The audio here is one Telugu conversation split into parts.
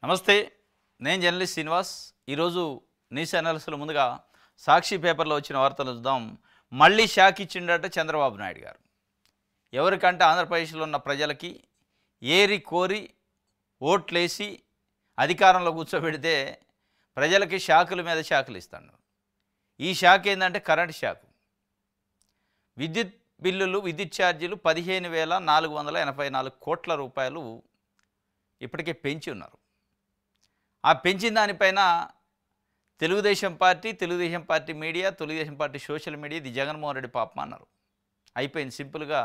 నమస్తే, నేను జర్నలిస్ట్ శ్రీనివాస్. ఈరోజు న్యూస్ అనాలిసిస్లో ముందుగా సాక్షి పేపర్లో వచ్చిన వార్తలు చూద్దాం. మళ్ళీ షాక్ ఇచ్చిండట చంద్రబాబు నాయుడు గారు. ఎవరికంటే ఆంధ్రప్రదేశ్లో ఉన్న ప్రజలకి ఏరి కోరి ఓట్లేసి అధికారంలో కూర్చోబెడితే ప్రజలకి షాకుల మీద షాకులు ఇస్తాడు. ఈ షాక్ ఏంటంటే కరెంట్ షాకు. విద్యుత్ బిల్లులు, విద్యుత్ ఛార్జీలు 15,484 కోట్ల రూపాయలు ఇప్పటికే పెంచి ఉన్నారు. ఆ పెంచిన దానిపైన Telugu Desam party media, Telugu Desam party social media ఇది జగన్మోహన్ రెడ్డి పాపం అన్నారు. అయిపోయింది, సింపుల్గా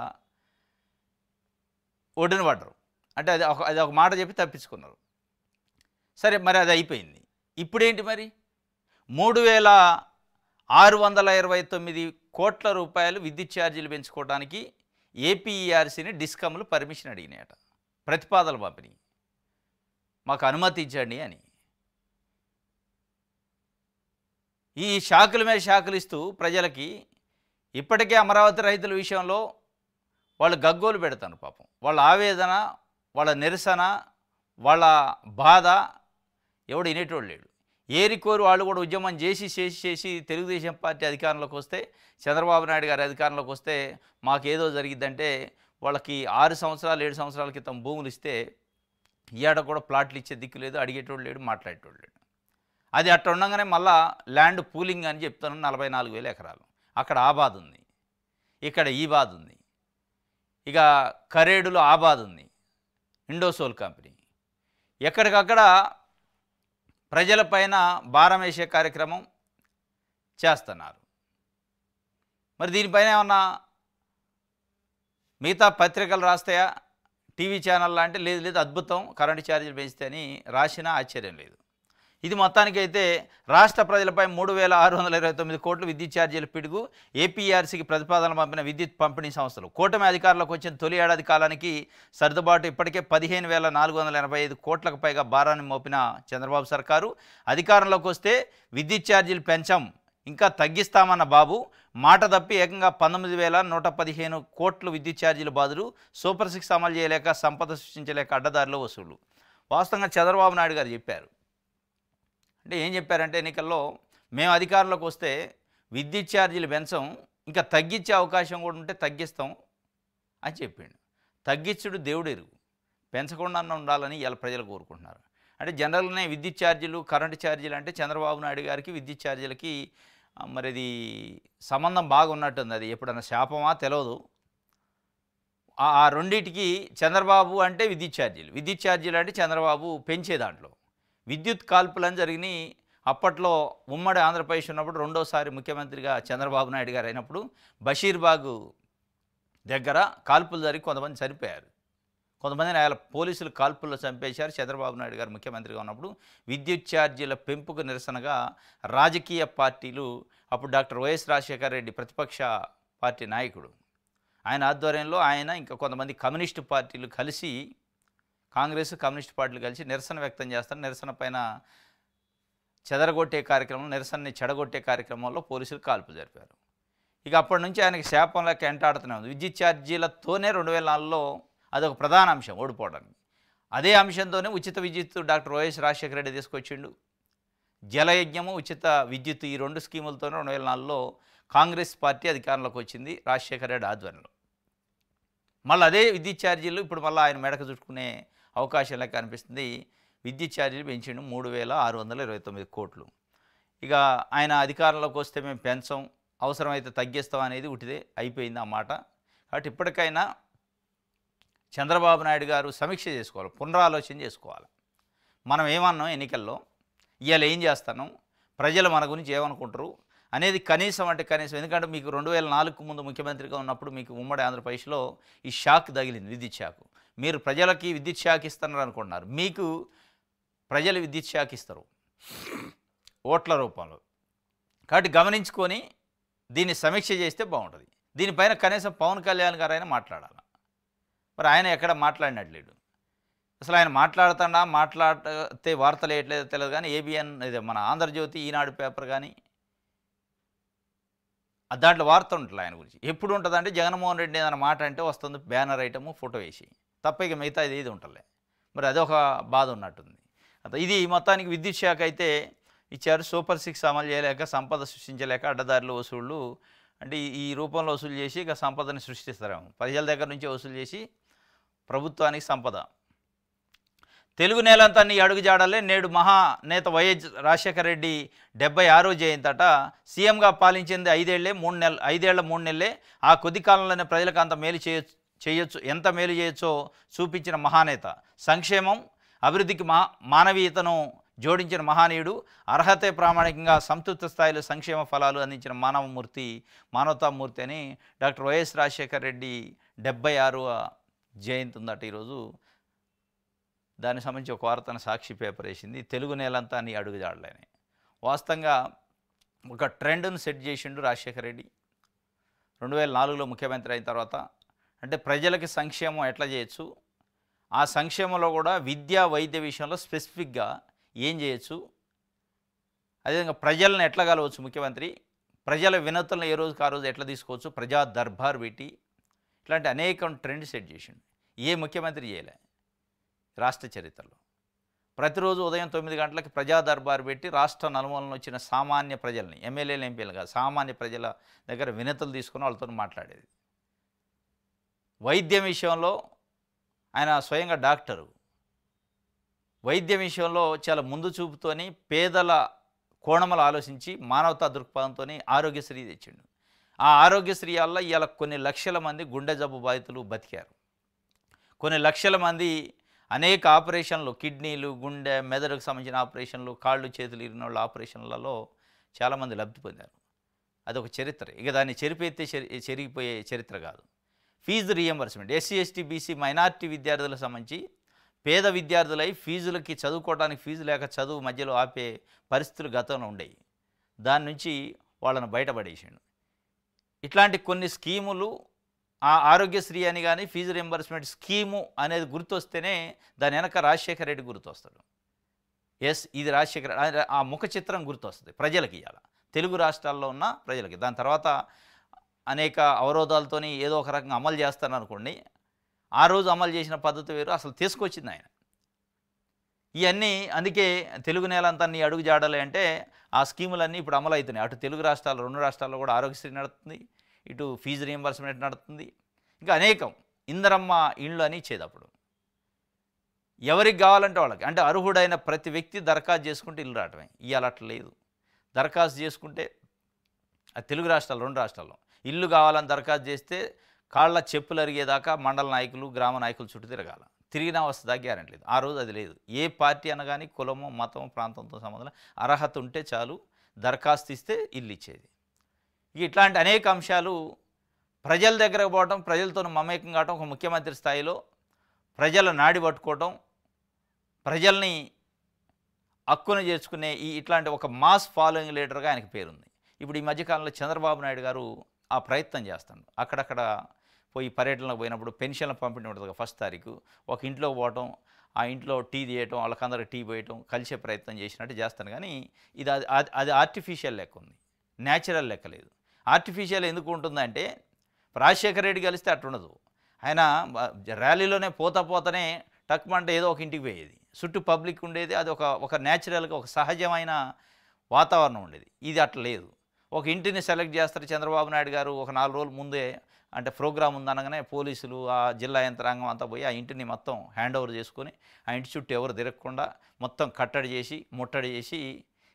ఒడిన పడ్డరు. అంటే అది ఒక మాట చెప్పి తప్పించుకున్నారు. సరే, మరి అది అయిపోయింది. ఇప్పుడేంటి మరి? 3,629 కోట్ల రూపాయలు విద్యుత్ ఛార్జీలు పెంచుకోవడానికి ఏపీఈఆర్సీని డిస్కమ్లు పర్మిషన్ అడిగినాయట. ప్రతిపాదనలు పంపిణీ, మాకు అనుమతి ఇచ్చండి అని. ఈ షాకుల మీద షాకులు ఇస్తూ ప్రజలకి ఇప్పటికే అమరావతి రైతుల విషయంలో వాళ్ళు గగ్గోలు పెడతాను. పాపం వాళ్ళ ఆవేదన, వాళ్ళ నిరసన, వాళ్ళ బాధ ఎవడు వినేటోడు లేడు. ఏరికోరు వాళ్ళు కూడా ఉద్యమం చేసి తెలుగుదేశం పార్టీ అధికారంలోకి వస్తే, చంద్రబాబు నాయుడు గారి అధికారంలోకి వస్తే మాకేదో జరిగిద్దంటే వాళ్ళకి 6 సంవత్సరాలు 7 సంవత్సరాల క్రితం భూములు ఇస్తే ఈయాడ కూడా ప్లాట్లు ఇచ్చే దిక్కు లేదు, అడిగేటోడు లేడు, మాట్లాడేటోడు లేడు. అది అట్లా ఉండగానే మళ్ళా ల్యాండ్ పూలింగ్ అని చెప్తాను. 44,000 ఎకరాలు. అక్కడ ఆ బాధ ఉంది, ఇక్కడ ఈ బాధ ఉంది. ఇక కరేడులో ఆ బాధ ఉంది. ఇండోసోల్ కంపెనీ ఎక్కడికక్కడ ప్రజలపైన భారం వేసే కార్యక్రమం చేస్తున్నారు. మరి దీనిపైన ఏమన్నా మిగతా పత్రికలు రాస్తాయా, టీవీ ఛానల్ లాంటి? లేదు, అద్భుతం, కరెంటు ఛార్జీలు పెంచితే అని రాసినా ఆశ్చర్యం లేదు. ఇది మొత్తానికైతే రాష్ట్ర ప్రజలపై 3,629 కోట్లు విద్యుత్ ఛార్జీల పిడుగు. ఏపీఆర్సీకి ప్రతిపాదనలు పంపిన విద్యుత్ పంపిణీ సంస్థలు. కూటమి అధికారంలోకి వచ్చిన తొలి ఏడాది కాలానికి సర్దుబాటు ఇప్పటికే 15,485 కోట్లకు పైగా భారాన్ని మోపిన చంద్రబాబు సర్కారు అధికారంలోకి వస్తే విద్యుత్ ఛార్జీలు పెంచాం, ఇంకా తగ్గిస్తామన్న బాబు మాట తప్పి ఏకంగా 19,115 కోట్లు విద్యుత్ ఛార్జీల బాధలు. సూపర్ 6 అమలు చేయలేక, సంపద సృష్టించలేక అడ్డదారిలో వసూళ్లు. వాస్తవంగా చంద్రబాబు నాయుడు గారు చెప్పారు. అంటే ఏం చెప్పారంటే, ఎన్నికల్లో మేము అధికారంలోకి వస్తే విద్యుత్ ఛార్జీలు పెంచం, ఇంకా తగ్గించే అవకాశం కూడా ఉంటే తగ్గిస్తాం అని చెప్పిండు. తగ్గించుడు దేవుడు ఎరుగు, పెంచకుండా ఉండాలని ఇలా ప్రజలు కోరుకుంటున్నారు. అంటే జనరల్గానే విద్యుత్ ఛార్జీలు, కరెంటు ఛార్జీలు అంటే చంద్రబాబు నాయుడు గారికి విద్యుత్ ఛార్జీలకి మరి అది సంబంధం బాగున్నట్టుంది. అది ఎప్పుడన్నా శాపమా తెలియదు. ఆ రెండింటికి చంద్రబాబు అంటే విద్యుత్ ఛార్జీలు అంటే చంద్రబాబు పెంచే దాంట్లో. విద్యుత్ కాల్పులని జరిగినాయి. అప్పట్లో ఉమ్మడి ఆంధ్రప్రదేశ్ ఉన్నప్పుడు రెండోసారి ముఖ్యమంత్రిగా చంద్రబాబు నాయుడు గారు అయినప్పుడు బషీర్బాగు దగ్గర కాల్పులు జరిగి కొంతమంది చనిపోయారు. కొంతమందిని ఆయన పోలీసులు కాల్పుల్లో చంపేశారు. చంద్రబాబు నాయుడు గారు ముఖ్యమంత్రిగా ఉన్నప్పుడు విద్యుత్ ఛార్జీల పెంపుకు నిరసనగా రాజకీయ పార్టీలు, అప్పుడు డాక్టర్ వైఎస్ రాజశేఖర రెడ్డి ప్రతిపక్ష పార్టీ నాయకుడు, ఆయన ఆధ్వర్యంలో ఆయన ఇంకా కొంతమంది కమ్యూనిస్టు పార్టీలు కలిసి, కాంగ్రెస్ కమ్యూనిస్ట్ పార్టీలు కలిసి నిరసన వ్యక్తం చేస్తారు. నిరసన పైన చెదరగొట్టే కార్యక్రమం, నిరసనని చెడగొట్టే కార్యక్రమంలో పోలీసులు కాల్పులు జరిపారు. ఇక అప్పటి నుంచి ఆయనకి శాపం లెక్క ఎంటాడుతూనే ఉంది. విద్యుత్ ఛార్జీలతోనే 2004లో అదొక ప్రధాన అంశం ఓడిపోవడానికి. అదే అంశంతోనే ఉచిత విద్యుత్ డాక్టర్ వైఎస్ రాజశేఖర రెడ్డి తీసుకొచ్చిండు. జలయజ్ఞము, ఉచిత విద్యుత్, ఈ 2 స్కీములతోనే 2004లో కాంగ్రెస్ పార్టీ అధికారంలోకి వచ్చింది రాజశేఖర రెడ్డి ఆధ్వర్యంలో. మళ్ళీ అదే విద్యుత్ ఛార్జీలు ఇప్పుడు మళ్ళీ ఆయన మెడకు చుట్టుకునే అవకాశం లెక్క అనిపిస్తుంది. విద్యుత్ ఛార్జీలు పెంచిండు 3,629 కోట్లు. ఇక ఆయన అధికారంలోకి వస్తే మేము పెంచం, అవసరమైతే తగ్గిస్తాం అనేది ఉటిదే అయిపోయింది ఆ మాట. కాబట్టి ఇప్పటికైనా చంద్రబాబు నాయుడు గారు సమీక్ష చేసుకోవాలి, పునరాలోచన చేసుకోవాలి. మనం ఏమన్నాం ఎన్నికల్లో, ఇవాళ ఏం చేస్తాను, ప్రజలు మన గురించి ఏమనుకుంటారు అనేది కనీసం. ఎందుకంటే మీకు 2004కు ముందు ముఖ్యమంత్రిగా ఉన్నప్పుడు మీకు ఉమ్మడి ఆంధ్రప్రదేశ్లో ఈ షాక్ తగిలింది, విద్యుత్ షాక్. మీరు ప్రజలకి విద్యుత్ షాక్ ఇస్తున్నారు అనుకుంటున్నారు, మీకు ప్రజలు విద్యుత్ షాక్ ఇస్తారు ఓట్ల రూపంలో. కాబట్టి గమనించుకొని దీన్ని సమీక్ష చేస్తే బాగుంటుంది. దీనిపైన కనీసం పవన్ కళ్యాణ్ గారు అయినా మాట్లాడాలి. మరి ఆయన ఎక్కడ మాట్లాడినట్లేడు. అసలు ఆయన మాట్లాడితే వార్తలు వేయట్లేదో తెలియదు. కానీ ఏబిఎన్, ఇది మన ఆంధ్రజ్యోతి, ఈనాడు పేపర్ కానీ దాంట్లో వార్త ఉంటుంది ఆయన గురించి. ఎప్పుడు ఉంటుందంటే జగన్మోహన్ రెడ్డి ఏదైనా మాట అంటే వస్తుంది బ్యానర్ ఐటము, ఫోటో వేసి, తప్ప ఇక మిగతా ఇది ఉంటుంది. మరి అదొక బాధ ఉన్నట్టుంది. ఇది మొత్తానికి విద్యుత్ శాఖ అయితే ఇచ్చారు. సూపర్ 6 అమలు చేయలేక, సంపద సృష్టించలేక అడ్డదారులు వసూళ్లు అంటే ఈ రూపంలో వసూలు చేసి ఇక సంపదని సృష్టిస్తారేమో. ప్రజల దగ్గర నుంచే వసూలు చేసి ప్రభుత్వానికి సంపద. తెలుగు నేలంతా నీ అడుగుజాడలే నేడు మహానేత వైఎస్ రాజశేఖర రెడ్డి 76వ జయంతట. సీఎంగా పాలించింది 5 ఏళ్లే 3 నెలలే. ఆ కొద్ది కాలంలోనే ప్రజలకు అంత మేలు చేయొచ్చు ఎంత మేలు చేయొచ్చో చూపించిన మహానేత. సంక్షేమం అభివృద్ధికి మానవీయతను జోడించిన మహానీయుడు. అర్హతే ప్రామాణికంగా సంతృప్త స్థాయిలో సంక్షేమ ఫలాలు అందించిన మానవతామూర్తి అని డాక్టర్ వైఎస్ రాజశేఖర రెడ్డి 76వ జయంతి ఉందట ఈరోజు. దానికి సంబంధించి ఒక వార్తను సాక్షి పేపర్ వేసింది. తెలుగు నేలంతా నీ అడుగుజాడలేని. వాస్తవంగా ఒక ట్రెండ్ను సెట్ చేసిండు రాజశేఖర రెడ్డి 2004లో ముఖ్యమంత్రి అయిన తర్వాత. అంటే ప్రజలకి సంక్షేమం ఎట్లా చేయొచ్చు, ఆ సంక్షేమంలో కూడా విద్యా వైద్య విషయంలో స్పెసిఫిక్గా ఏం చేయొచ్చు, అదేవిధంగా ప్రజలను ఎట్లా కలవచ్చు ముఖ్యమంత్రి, ప్రజల వినతులను ఏ రోజుకి ఆ రోజు ఎట్లా తీసుకోవచ్చు, ప్రజా దర్బార్ పెట్టి ఇట్లాంటి అనేక ట్రెండ్ సెట్ చేసిండు. ఏ ముఖ్యమంత్రి చేయలే రాష్ట్ర చరిత్రలో. ప్రతిరోజు ఉదయం 9 గంటలకి ప్రజా దర్బార్ పెట్టి రాష్ట్ర నలుమూలన వచ్చిన సామాన్య ప్రజల్ని, ఎమ్మెల్యేలు ఎంపీలు కాదు, సామాన్య ప్రజల దగ్గర వినతులు తీసుకుని వాళ్ళతో మాట్లాడేది. వైద్యం విషయంలో ఆయన స్వయంగా డాక్టరు. వైద్యం విషయంలో చాలా ముందు చూపుతోని పేదల కోణములు ఆలోచించి మానవతా దృక్పథంతో ఆరోగ్యశ్రీ తెచ్చిండు. ఆ ఆరోగ్యశ్రీ వల్ల ఇవాళ కొన్ని లక్షల మంది గుండె జబ్బు బాధితులు బతికారు. కొన్ని లక్షల మంది అనేక ఆపరేషన్లు, కిడ్నీలు, గుండె, మెదడుకు సంబంధించిన ఆపరేషన్లు, కాళ్ళు చేతులు ఇరిగిన వాళ్ళ ఆపరేషన్లలో చాలామంది లబ్ధి పొందారు. అదొక చరిత్ర. ఇక దాన్ని చెరిగిపోయే చరిత్ర కాదు. Fees reimbursement SC ST BC minority విద్యార్థులకు సంబంధించి పేద విద్యార్థులై ఫీజులకి చదువుకోవడానికి ఫీజు లేక చదువు మధ్యలో ఆపే పరిస్థితులు గతంలో ఉండేవి. దాని నుంచి వాళ్ళను బయటపడేసాడు. ఇట్లాంటి కొన్ని స్కీములు, ఆ ఆరోగ్యశ్రీ అని కానీ ఫీజు రీఎంబర్స్మెంట్ స్కీము అనేది గుర్తొస్తేనే దాని వెనక రాజశేఖర రెడ్డి గుర్తొస్తాడు. ఎస్, ఇది రాజశేఖర, ఆ ముఖ చిత్రం గుర్తొస్తుంది ప్రజలకి. ఇవాళ తెలుగు రాష్ట్రాల్లో ఉన్న ప్రజలకి. దాని తర్వాత అనేక అవరోధాలతోని ఏదో ఒక రకంగా అమలు చేస్తాను అనుకోండి, ఆ రోజు అమలు చేసిన పద్ధతి వేరు, అసలు తీసుకొచ్చింది ఆయన. ఇవన్నీ అందుకే తెలుగు నేలంతా నీ అడుగు జాడాలి అంటే ఆ స్కీములన్నీ ఇప్పుడు అమలు అవుతున్నాయి. అటు తెలుగు రాష్ట్రాల్లో 2 రాష్ట్రాల్లో కూడా ఆరోగ్యశ్రీ నడుస్తుంది, ఇటు ఫీజు రీఎంబర్స్మెంట్ నడుస్తుంది, ఇంకా అనేకం. ఇందరమ్మ ఇళ్ళు అని ఇచ్చేది అప్పుడు. ఎవరికి కావాలంటే వాళ్ళకి, అంటే అర్హుడైన ప్రతి వ్యక్తి దరఖాస్తు చేసుకుంటే ఇల్లు రావటమే. ఇవాళ అట్లా లేదు. దరఖాస్తు చేసుకుంటే అది తెలుగు రాష్ట్రాలు 2 రాష్ట్రాల్లో ఇల్లు కావాలని దరఖాస్తు చేస్తే కాళ్ళ చెప్పులు అరిగేదాకా మండల నాయకులు, గ్రామ నాయకులు చుట్టూ తిరగాల. తిరిగినా వస్తుందా గ్యారెంటీ లేదు. ఆ రోజు అది లేదు. ఏ పార్టీ అనగాని కులము, మతం, ప్రాంతంతో సంబంధం అర్హత ఉంటే చాలు, దరఖాస్తు ఇస్తే ఇల్లు ఇచ్చేది. ఇట్లాంటి అనేక అంశాలు ప్రజల దగ్గరకు పోవడం, ప్రజలతో మమేకం కావడం, ఒక ముఖ్యమంత్రి స్థాయిలో ప్రజల నాడి పట్టుకోవడం, ప్రజల్ని హక్కును చేర్చుకునే ఇట్లాంటి ఒక మాస్ ఫాలోయింగ్ లీడర్గా ఆయనకి పేరుంది. ఇప్పుడు ఈ మధ్యకాలంలో చంద్రబాబు నాయుడు గారు ఆ ప్రయత్నం చేస్తాడు. అక్కడక్కడ పోయి పర్యటనలకు పోయినప్పుడు పెన్షన్ల పంపిణీ ఉంటుంది 1వ తారీఖు, ఒక ఇంట్లో పోవటం, ఆ ఇంట్లో టీ తీయటం, వాళ్ళకందరూ టీ పోయటం, కలిసే ప్రయత్నం చేసినట్టు చేస్తాను. కానీ ఇది అది ఆర్టిఫిషియల్ లెక్క ఉంది, న్యాచురల్ లెక్క లేదు. ఆర్టిఫిషియల్ ఎందుకు ఉంటుందంటే రాజశేఖర రెడ్డి కలిస్తే అట్టుండదు. ఆయన ర్యాలీలోనే పోతానే టక్మంటే ఏదో ఒక ఇంటికి పోయేది, చుట్టూ పబ్లిక్ ఉండేది. అది ఒక న్యాచురల్గా ఒక సహజమైన వాతావరణం ఉండేది. ఇది అట్లా లేదు. ఒక ఇంటిని సెలెక్ట్ చేస్తారు చంద్రబాబు నాయుడు గారు. ఒక 4 రోజుల ముందే అంటే ప్రోగ్రామ్ ఉందనగానే పోలీసులు, ఆ జిల్లా యంత్రాంగం అంతా పోయి ఆ ఇంటిని మొత్తం హ్యాండ్ ఓవర్ చేసుకొని, ఆ ఇంటి చుట్టూ ఎవరు తిరగకుండా మొత్తం కట్టడి చేసి, ముట్టడి చేసి,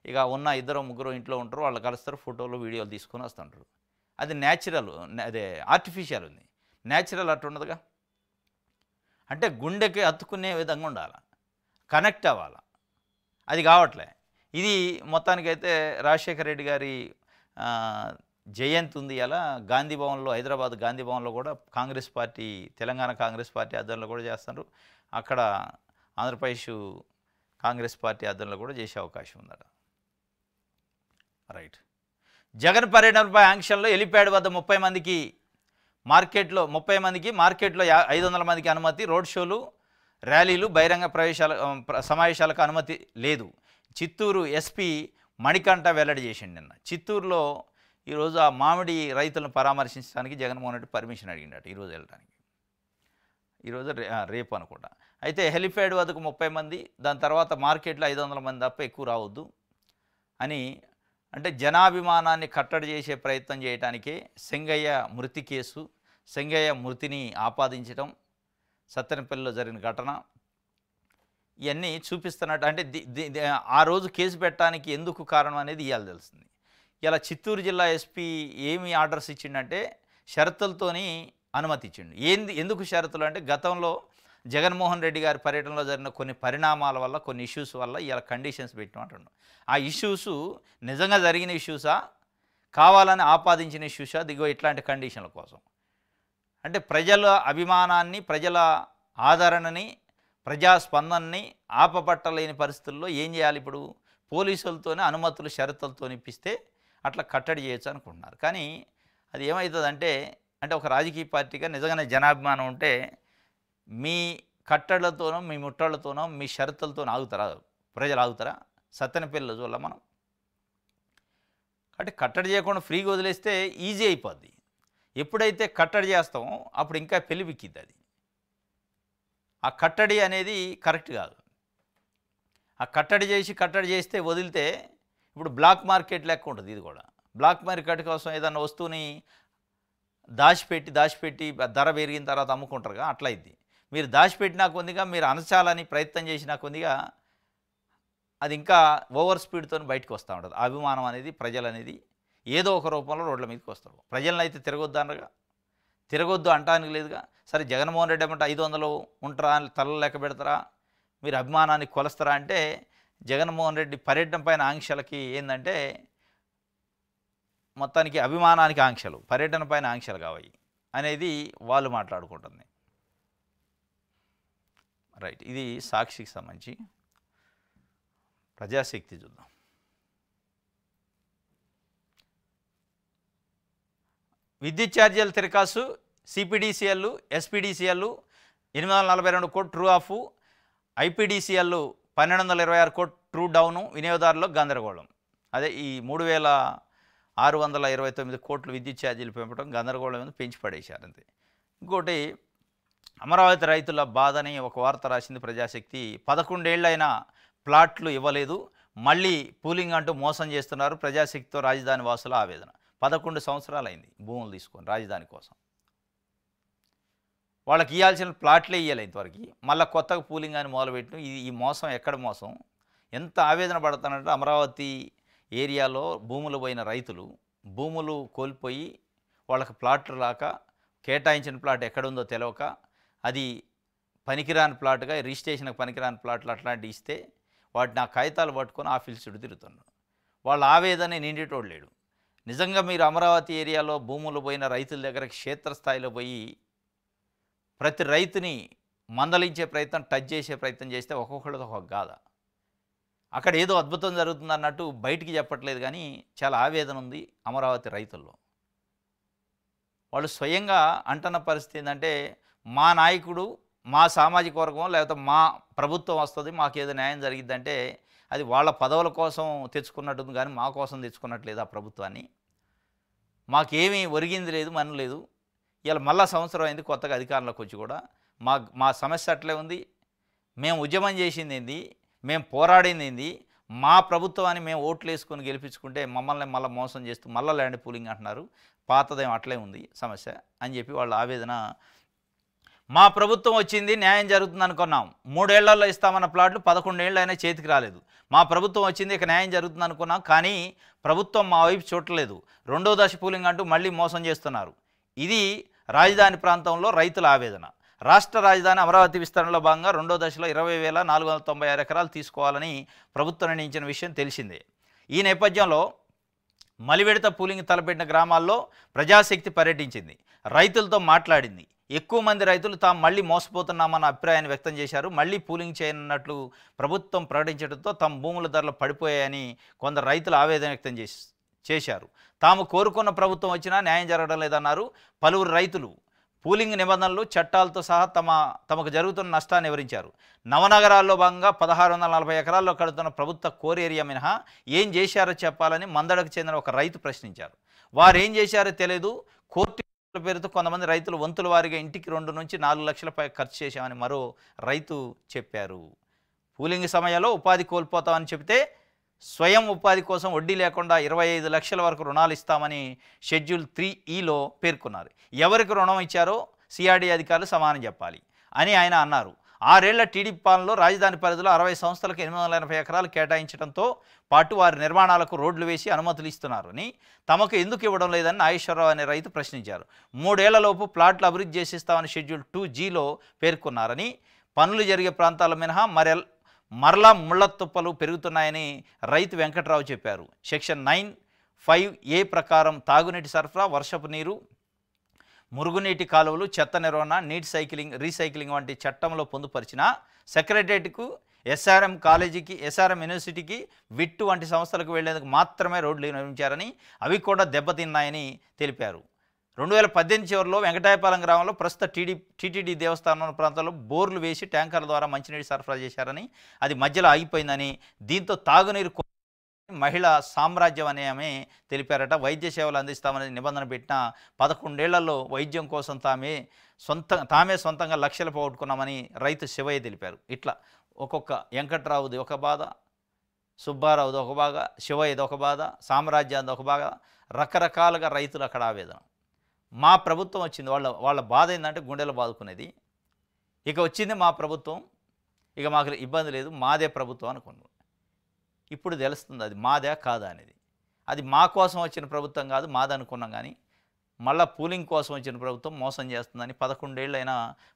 ఇక ఉన్న 2-3 ఇంట్లో ఉంటారు, వాళ్ళు కలుస్తారు, ఫోటోలు వీడియోలు తీసుకొని వస్తుంటారు. అది న్యాచురల్, అదే ఆర్టిఫిషియల్ ఉంది. న్యాచురల్ అట్టు ఉండదుగా. అంటే గుండెకి హత్తుకునే విధంగా ఉండాలి, కనెక్ట్ అవ్వాలి. అది కావట్లే. ఇది మొత్తానికైతే రాజశేఖర రెడ్డి గారి జయంతి ఉంది. ఇలా గాంధీ భవన్లో, హైదరాబాద్ గాంధీ భవన్లో కూడా కాంగ్రెస్ పార్టీ, తెలంగాణ కాంగ్రెస్ పార్టీ ఆధ్వర్యంలో కూడా చేస్తున్నారు. అక్కడ ఆంధ్రప్రదేశ్ కాంగ్రెస్ పార్టీ ఆధ్వర్యంలో కూడా చేసే అవకాశం ఉందట. రైట్. జగన్ పర్యటనపై ఆంక్షల్లో హెలిప్యాడ్ వద్ద 30 మందికి, మార్కెట్లో 30 మందికి, మార్కెట్లో 500 మందికి అనుమతి. రోడ్ షోలు, ర్యాలీలు, బహిరంగ సమావేశాలకు అనుమతి లేదు. చిత్తూరు ఎస్పీ మణికంఠ వెల్లడి చేసిండు నిన్న. చిత్తూరులో ఈరోజు ఆ మామిడి రైతులను పరామర్శించడానికి జగన్మోహన్ రెడ్డి పర్మిషన్ అడిగిండట ఈరోజు వెళ్ళడానికి. ఈరోజు రేపు అనుకుంటా. అయితే హెలిప్యాడ్ వద్దకు 30 మంది, దాని తర్వాత మార్కెట్లో 500 మంది తప్ప ఎక్కువ రావద్దు అని, అంటే జనాభిమానాన్ని కట్టడి చేసే ప్రయత్నం చేయడానికే సింగయ్య మృతి కేసు, సింగయ్య మృతిని ఆపాదించడం, సత్తెనపల్లిలో జరిగిన ఘటన ఇవన్నీ చూపిస్తున్నట్టు. అంటే ఆ రోజు కేసు పెట్టడానికి ఎందుకు కారణం అనేది ఇవాళ తెలుస్తుంది. ఇలా చిత్తూరు జిల్లా ఎస్పీ ఏమి ఆర్డర్స్ ఇచ్చిండంటే షరతులతోని అనుమతి ఇచ్చిండు. ఎందుకు షరతులు అంటే గతంలో జగన్మోహన్ రెడ్డి గారి పర్యటనలో జరిగిన కొన్ని పరిణామాల వల్ల, కొన్ని ఇష్యూస్ వల్ల ఇలా కండిషన్స్ పెట్టినట్టు. ఆ ఇష్యూస్ నిజంగా జరిగిన ఇష్యూసా, కావాలని ఆపాదించిన ఇష్యూసా, దిగో ఇట్లాంటి కండిషన్ల కోసం. అంటే ప్రజల అభిమానాన్ని, ప్రజల ఆదరణని, ప్రజాస్పందనని ఆపబట్టలేని పరిస్థితుల్లో ఏం చేయాలి? ఇప్పుడు పోలీసులతోనే అనుమతులు షరతులతో ఇప్పిస్తే అట్లా కట్టడి చేయొచ్చు అనుకుంటున్నారు. కానీ అది ఏమవుతుందంటే, అంటే ఒక రాజకీయ పార్టీగా నిజంగానే జనాభిమానం ఉంటే మీ కట్టడలతోనో, మీ ముట్టళ్లతోనో, మీ షరతులతోనో ఆగుతారా? ప్రజలు ఆగుతారా? సత్తెనపల్లిలో చూడాలి మనం. కాబట్టి కట్టడి చేయకుండా ఫ్రీగా వదిలేస్తే ఈజీ అయిపోద్ది. ఎప్పుడైతే కట్టడి చేస్తామో అప్పుడు ఇంకా పెళ్లిపిక్కిద్ది. అది ఆ కట్టడి అనేది కరెక్ట్ కాదు. ఆ కట్టడి చేస్తే వదిలితే ఇప్పుడు బ్లాక్ మార్కెట్ లెక్క ఉంటుంది. ఇది కూడా బ్లాక్ మార్కెట్ కోసం ఏదన్నా వస్తువుని దాచిపెట్టి ధర పెరిగిన తర్వాత అమ్ముకుంటారుగా, అట్లా ఇది. మీరు దాచిపెట్టినా కొద్దిగా, మీరు అనచాలని ప్రయత్నం చేసినా కొద్దిగా అది ఇంకా ఓవర్ స్పీడ్తో బయటకు వస్తూ ఉంటుంది. అభిమానం అనేది, ప్రజలు అనేది ఏదో ఒక రూపంలో రోడ్ల మీదకి వస్తారు. ప్రజలను అయితే తిరగొద్దు అనగా, తిరగొద్దు అంటానికి లేదుగా. సరే జగన్మోహన్ రెడ్డి ఏమంటే 500 ఉంటారా, తలలు లెక్క పెడతారా, మీరు అభిమానాన్ని కొలుస్తారా అంటే, జగన్మోహన్ రెడ్డి పర్యటన పైన ఆంక్షలకి ఏంటంటే మొత్తానికి అభిమానానికి ఆంక్షలు, పర్యటన పైన ఆంక్షలు కావాలి అనేది వాళ్ళు మాట్లాడుకుంటుంది. రైట్, ఇది సాక్షికి సంబంధించి. ప్రజాశక్తి చూద్దాం. విద్యుత్ ఛార్జీల తిరకాసు, సిపిడిసిఎల్, ఎస్పిడిసిఎల్ 842 కోట్లు ట్రూ ఆఫ్, ఐపిడిసిఎల్ 1226 కోట్లు ట్రూ డౌను, వినియోగదారుల్లో గందరగోళం. అదే ఈ 3629 కోట్లు విద్యుత్ ఛార్జీలు పెంపడం గందరగోళం పెంచి పడేశారు అంతే. ఇంకోటి అమరావతి రైతుల బాధని ఒక వార్త రాసింది ప్రజాశక్తి. 11 ఏళ్ళైనా ప్లాట్లు ఇవ్వలేదు, మళ్ళీ పూలింగ్ అంటూ మోసం చేస్తున్నారు, ప్రజాశక్తితో రాజధాని వాసుల ఆవేదన. 11 సంవత్సరాలు అయింది భూములు తీసుకొని రాజధాని కోసం. వాళ్ళకి ఇవ్వాల్సిన ప్లాట్లే ఇవ్వాలి ఇంతవరకు, మళ్ళీ కొత్తగా పూలింగ్ అని మొదలుపెట్టిన ఈ మోసం ఎక్కడ మోసం? ఎంత ఆవేదన పడుతున్నారంటే అమరావతి ఏరియాలో భూములు పోయిన రైతులు భూములు కోల్పోయి వాళ్ళకి ప్లాట్లు రాక, కేటాయించిన ప్లాట్ ఎక్కడుందో తెలియక, అది పనికిరాని ప్లాట్గా, రిజిస్ట్రేషన్కి పనికిరాని ప్లాట్లు అట్లాంటివి ఇస్తే వాటిని ఆ కాగితాలు పట్టుకొని ఆఫీస్ చుట్టూ తిరుగుతున్నారు. వాళ్ళ ఆవేదన నిండేటోడు లేడు. నిజంగా మీరు అమరావతి ఏరియాలో భూములు పోయిన రైతుల దగ్గర క్షేత్రస్థాయిలో పోయి ప్రతి రైతుని మందలించే ప్రయత్నం, టచ్ చేసే ప్రయత్నం చేస్తే ఒక్కొక్కళ్ళది ఒక్కొక్క గాథ. అక్కడ ఏదో అద్భుతం జరుగుతుంది అన్నట్టు బయటికి చెప్పట్లేదు, కానీ చాలా ఆవేదన ఉంది అమరావతి రైతుల్లో. వాళ్ళు స్వయంగా అంటున్న పరిస్థితి ఏంటంటే, మా నాయకుడు, మా సామాజిక వర్గం, లేకపోతే మా ప్రభుత్వం వస్తుంది, మాకేదో న్యాయం జరిగిద్దంటే అది వాళ్ళ పదవుల కోసం తెచ్చుకున్నట్టుంది, కానీ మా కోసం తెచ్చుకున్నట్లేదు ఆ ప్రభుత్వాన్ని. మాకేమీ ఒరిగింది లేదు, మన లేదు. ఇలా మళ్ళా సంవత్సరం అయింది కొత్తగా అధికారంలోకి వచ్చి కూడా మా సమస్య అట్లే ఉంది. మేము ఉద్యమం చేసింది ఏంది, మేము పోరాడింది ఏంది, మా ప్రభుత్వాన్ని మేము ఓట్లు వేసుకొని గెలిపించుకుంటే మమ్మల్ని మళ్ళీ మోసం చేస్తూ మళ్ళీ ల్యాండ్ పూలింగ్ అంటున్నారు, పాతదేం అట్లే ఉంది సమస్య అని చెప్పి వాళ్ళ ఆవేదన. మా ప్రభుత్వం వచ్చింది, న్యాయం జరుగుతుంది అనుకున్నాం, 3 ఏళ్లలో ఇస్తామన్న ప్లాట్లు 11 ఏళ్ళు అయినా చేతికి రాలేదు. మా ప్రభుత్వం వచ్చింది, ఇక న్యాయం జరుగుతుంది అనుకున్నాం, కానీ ప్రభుత్వం మా వైపు చూడలేదు, 2వ దశ పూలింగ్ అంటూ మళ్ళీ మోసం చేస్తున్నారు. ఇది రాజధాని ప్రాంతంలో రైతుల ఆవేదన. రాష్ట్ర రాజధాని అమరావతి విస్తరణలో భాగంగా 2వ దశలో 20,496 ఎకరాలు తీసుకోవాలని ప్రభుత్వం నిర్ణయించిన విషయం తెలిసిందే. ఈ నేపథ్యంలో మలివిడత పూలింగ్ తలపెట్టిన గ్రామాల్లో ప్రజాశక్తి పర్యటించింది, రైతులతో మాట్లాడింది. ఎక్కువ మంది రైతులు తాము మళ్ళీ మోసపోతున్నామన్న అభిప్రాయాన్ని వ్యక్తం చేశారు. మళ్ళీ పూలింగ్ చేయనున్నట్లు ప్రభుత్వం ప్రకటించడంతో తమ భూముల ధరలు పడిపోయాయని కొందరు రైతులు ఆవేదన వ్యక్తం చేశారు. తాము కోరుకున్న ప్రభుత్వం వచ్చినా న్యాయం జరగడం లేదన్నారు పలువురు రైతులు. పూలింగ్ నిబంధనలు, చట్టాలతో సహా తమకు జరుగుతున్న నష్టాన్ని వివరించారు. నవనగరాల్లో భాగంగా 1640 ఎకరాల్లో కడుతున్న ప్రభుత్వ కోర్ ఏరియా మినహా ఏం చేశారో చెప్పాలని మందడకు చెందిన ఒక రైతు ప్రశ్నించారు. వారు ఏం చేశారో తెలియదు, కోర్టు పేరుతో కొంతమంది రైతులు వంతుల వారీగా ఇంటికి 2 నుంచి 4 లక్షల ఖర్చు చేశామని మరో రైతు చెప్పారు. పూలింగ్ సమయంలో ఉపాధి కోల్పోతామని చెబితే స్వయం ఉపాధి కోసం వడ్డీ లేకుండా 25 లక్షల వరకు రుణాలు ఇస్తామని షెడ్యూల్ 3E పేర్కొన్నారు. ఎవరికి రుణం ఇచ్చారో సిఆర్డీ అధికారులు సమానం చెప్పాలి అని ఆయన అన్నారు. 6 ఏళ్ల టీడీపీ పాలనలో రాజధాని పరిధిలో 60 సంస్థలకు 880 ఎకరాలు కేటాయించడంతో పాటు వారి నిర్మాణాలకు రోడ్లు వేసి అనుమతులు ఇస్తున్నారు అని తమకు ఎందుకు ఇవ్వడం లేదని నాగేశ్వరరావు అనే రైతు ప్రశ్నించారు. 3 ఏళ్లలోపు ప్లాట్లు అభివృద్ధి చేసిస్తామని షెడ్యూల్ 2Gలో పేర్కొన్నారని, పనులు జరిగే ప్రాంతాల మినహా మరలా ముళ్ల తుప్పలు పెరుగుతున్నాయని రైతు వెంకట్రావు చెప్పారు. సెక్షన్ 9(5)A ప్రకారం తాగునీటి సరఫరా, వర్షపు నీరు, మురుగునీటి కాలువలు, చెత్త నిర్వహణ, నీటి రీసైక్లింగ్ వంటి చట్టంలో పొందుపరిచిన సెక్రటరియట్కు, SRM కాలేజీకి, SRM యూనివర్సిటీకి, విట్టు వంటి సంస్థలకు వెళ్లేందుకు మాత్రమే రోడ్లు నిర్మించారని అవి కూడా దెబ్బతిన్నాయని తెలిపారు. 2018 చివరిలో వెంకటాయపాలెం గ్రామంలో ప్రస్తుత టీటీడీ దేవస్థానం ప్రాంతంలో బోర్లు వేసి ట్యాంకర్ల ద్వారా మంచినీటి సరఫరా చేశారని, అది మధ్యలో ఆగిపోయిందని, దీంతో తాగునీరు మహిళా సామ్రాజ్యం అనే ఆమె తెలిపారట. వైద్య సేవలు అందిస్తామని నిబంధన పెట్టిన 11 ఏళ్లలో వైద్యం కోసం తామే సొంతంగా లక్షలు పోగొట్టుకున్నామని రైతు శివయ్య తెలిపారు. ఇట్లా ఒక్కొక్క వెంకట్రావుది ఒక బాధ, సుబ్బారావుది ఒక బాధ, శివయ్యది ఒక బాధ, సామ్రాజ్యాది ఒక బాధ, రకరకాలుగా రైతులు అక్కడ ఆవేదన. మా ప్రభుత్వం వచ్చింది, వాళ్ళ బాధ ఏంటంటే గుండెలు బాదుకునేది. ఇక వచ్చింది మా ప్రభుత్వం, ఇక మాకు ఇబ్బంది లేదు, మాదే ప్రభుత్వం అనుకున్నాం. ఇప్పుడు తెలుస్తుంది అది మాదే కాదా అనేది. అది మా కోసం వచ్చిన ప్రభుత్వం కాదు, మాదనుకున్నాం. కానీ మళ్ళీ పూలింగ్ కోసం వచ్చిన ప్రభుత్వం మోసం చేస్తుందని 11 ఏళ్ళైనా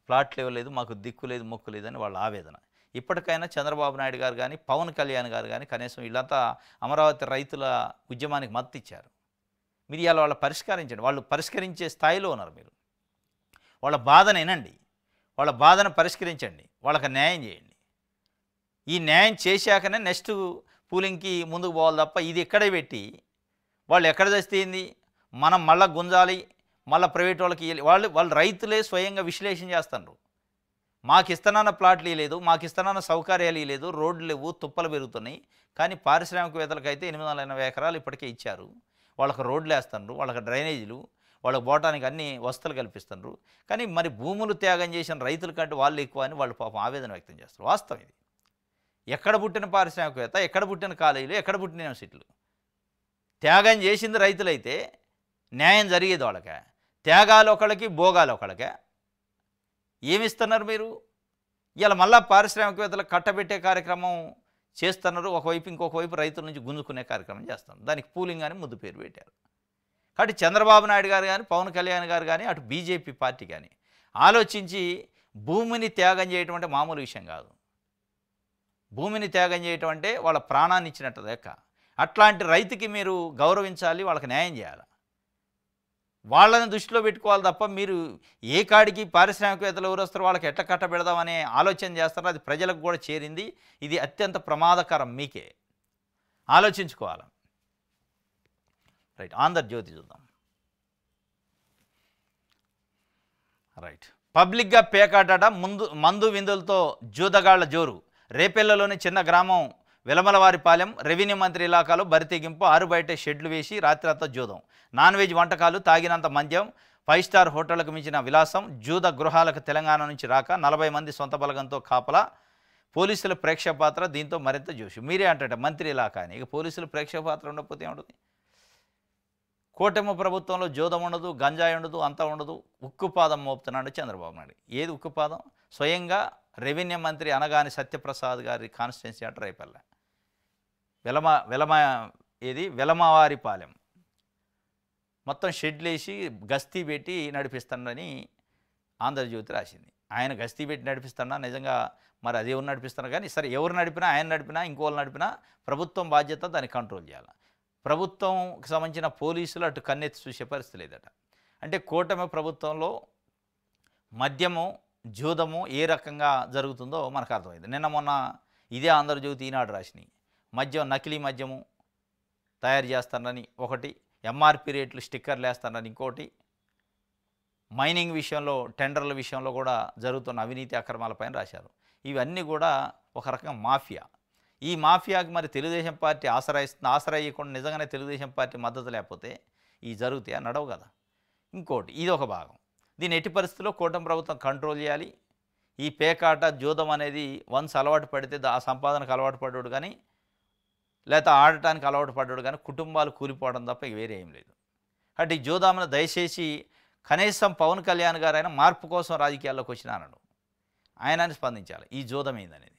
ప్లాట్లు ఇవ్వలేదు, మాకు దిక్కు లేదు, మొక్కు లేదని వాళ్ళ ఆవేదన. ఇప్పటికైనా చంద్రబాబు నాయుడు గారు కానీ, పవన్ కళ్యాణ్ గారు కానీ కనీసం వీళ్ళంతా అమరావతి రైతుల ఉద్యమానికి మద్దతు ఇచ్చారు. మీరు ఇలా వాళ్ళు పరిష్కరించండి. వాళ్ళు పరిష్కరించే స్థాయిలో ఉన్నారు. మీరు వాళ్ళ బాధను వినండి, వాళ్ళ బాధను పరిష్కరించండి, వాళ్ళకి న్యాయం చేయండి. ఈ న్యాయం చేశాకనే నెక్స్ట్ పూలింగ్కి ముందుకు పోవాలి తప్ప ఇది ఎక్కడే పెట్టి వాళ్ళు ఎక్కడ తెస్తేంది మనం మళ్ళీ గుంజాలి, మళ్ళీ ప్రైవేట్ వాళ్ళకి వాళ్ళు రైతులే స్వయంగా విశ్లేషణ చేస్తున్నారు. మాకు ఇస్తానన్న ప్లాట్లు ఇవ్వలేదు, మాకు ఇస్తానన్న సౌకర్యాలు ఇవ్వలేదు, రోడ్లు లేవు, తుప్పలు పెరుగుతున్నాయి. కానీ పారిశ్రామికవేత్తలకైతే 880 ఎకరాలు ఇప్పటికే ఇచ్చారు. వాళ్ళకి రోడ్లు వేస్తున్నారు, వాళ్ళకి డ్రైనేజీలు, వాళ్ళకి పోవటానికి అన్ని వసతులు కల్పిస్తున్నారు. కానీ మరి భూములు త్యాగం చేసిన రైతుల కంటే వాళ్ళు ఎక్కువ అని వాళ్ళు పాపం ఆవేదన వ్యక్తం చేస్తారు. వాస్తవం ఇది. ఎక్కడ పుట్టిన పారిశ్రామికవేత్త, ఎక్కడ పుట్టిన కాలేజీలు, ఎక్కడ పుట్టిన యూనివర్సిటీలు త్యాగం చేసింది రైతులైతే న్యాయం జరిగేది వాళ్ళకే. త్యాగాలు ఒకళ్ళకి, భోగాలు ఒకళ్ళకే. ఏమిస్తున్నారు మీరు? ఇలా మళ్ళా పారిశ్రామికవేత్తలకు కట్టబెట్టే కార్యక్రమం చేస్తున్నారు. ఒకవైపు ఇంకొక వైపు రైతుల నుంచి గుంజుకునే కార్యక్రమం చేస్తున్నారు. దానికి పూలింగ్ అని ముద్దు పేరు పెట్టారు. కాబట్టి చంద్రబాబు నాయుడు గారు కానీ, పవన్ కళ్యాణ్ గారు కానీ, అటు బీజేపీ పార్టీ కానీ ఆలోచించి భూమిని త్యాగం చేయటం అంటే మామూలు విషయం కాదు. భూమిని త్యాగం చేయటం అంటే వాళ్ళ ప్రాణాన్ని ఇచ్చినట్టు లెక్క. అట్లాంటి రైతుకి మీరు గౌరవించాలి, వాళ్ళకి న్యాయం చేయాలి. వాళ్ళని దృష్టిలో పెట్టుకోవాలి తప్ప మీరు ఏ కాడికి పారిశ్రామికవేత్తలు ఎవరు వస్తారో వాళ్ళకి ఎట్లా కట్టబెడదామనే ఆలోచన చేస్తారో అది ప్రజలకు కూడా చేరింది. ఇది అత్యంత ప్రమాదకరం. మీకే ఆలోచించుకోవాలి. రైట్, ఆంధ్రజ్యోతి చూద్దాం. రైట్, పబ్లిక్గా పేకాట, మందు విందులతో జూదగాళ్ల జోరు. రేపెల్లలోని చిన్న గ్రామం వెలమలవారిపాలెం రెవెన్యూ మంత్రి ఇలాకాలో బరితెగింపు. 6 బయట షెడ్లు వేసి రాత్రంతా జూదం. నాన్ వెజ్ వంటకాలు, తాగినంత మద్యం, 5 స్టార్ హోటళ్లకు మించిన విలాసం. జూద గృహాలకు తెలంగాణ నుంచి రాక 40 మంది సొంత బలగంతో కాపలా. పోలీసుల ప్రేక్షక పాత్ర దీంతో మరింత జోషు. మీరే అంటాట మంత్రి ఇలాకా అని. ఇక పోలీసులు ప్రేక్షక పాత్ర ఉండకపోతే ఏముంటుంది? కూటమి ప్రభుత్వంలో జూదం ఉండదు, గంజాయి ఉండదు, అంతా ఉండదు. ఉక్కుపాదం మోపుతున్నాడు చంద్రబాబు నాయుడు. ఏది ఉక్కుపాదం? స్వయంగా రెవెన్యూ మంత్రి అనగాని సత్యప్రసాద్ గారి కాన్స్టిట్యున్సీ అట రేపల్లె. వెలమవారిపాలెం మొత్తం షెడ్లు వేసి గస్తీ పెట్టి నడిపిస్తాడని ఆంధ్రజ్యోతి రాసింది. ఆయన గస్తీ పెట్టి నడిపిస్తాడా? నిజంగా మరి అది ఎవరు నడిపిస్తున్నారు? కానీ సరే, ఎవరు నడిపినా, ఆయన నడిపినా, ఇంకోళ్ళు నడిపినా ప్రభుత్వం బాధ్యత దాన్ని కంట్రోల్ చేయాలి. ప్రభుత్వంకి సంబంధించిన పోలీసులు అటు కన్నెత్తి చూసే పరిస్థితి లేదట. అంటే కూటమి ప్రభుత్వంలో మద్యము, జూదము ఏ రకంగా జరుగుతుందో మనకు అర్థమైంది. నిన్న మొన్న ఇదే ఆంధ్రజ్యోతి, ఈనాడు రాసినాయి. మద్యం, నకిలీ మద్యము తయారు చేస్తారని ఒకటి, ఎంఆర్పి రేట్లు స్టిక్కర్లు వేస్తారని ఇంకోటి, మైనింగ్ విషయంలో, టెండర్ల విషయంలో కూడా జరుగుతున్న అవినీతి అక్రమాలపైన రాశారు. ఇవన్నీ కూడా ఒక రకంగా మాఫియా. ఈ మాఫియాకి మరి తెలుగుదేశం పార్టీ ఆశ్రయిస్తుంది. ఆశ్రయించకుండా నిజంగానే తెలుగుదేశం పార్టీ మద్దతు లేకపోతే ఈ జరుగుతాయా? నడవు కదా. ఇంకోటి ఇది ఒక భాగం. దీన్ని ఎట్టి పరిస్థితుల్లో కూటమి ప్రభుత్వం కంట్రోల్ చేయాలి. ఈ పేకాట జూదం అనేది వన్స్ అలవాటు పడితే ఆ సంపాదనకు అలవాటు పడ్డాడు కానీ, లేకపోతే ఆడటానికి అలవాటు పడ్డాడు కానీ కుటుంబాలు కూలిపోవడం తప్ప ఇక వేరే ఏం లేదు. కాబట్టి ఈ జూదామును దయచేసి కనీసం పవన్ కళ్యాణ్ గారైనా మార్పు కోసం రాజకీయాల్లోకి వచ్చినా అన్నాడు, ఆయనని స్పందించాలి ఈ జూదం ఏందనేది.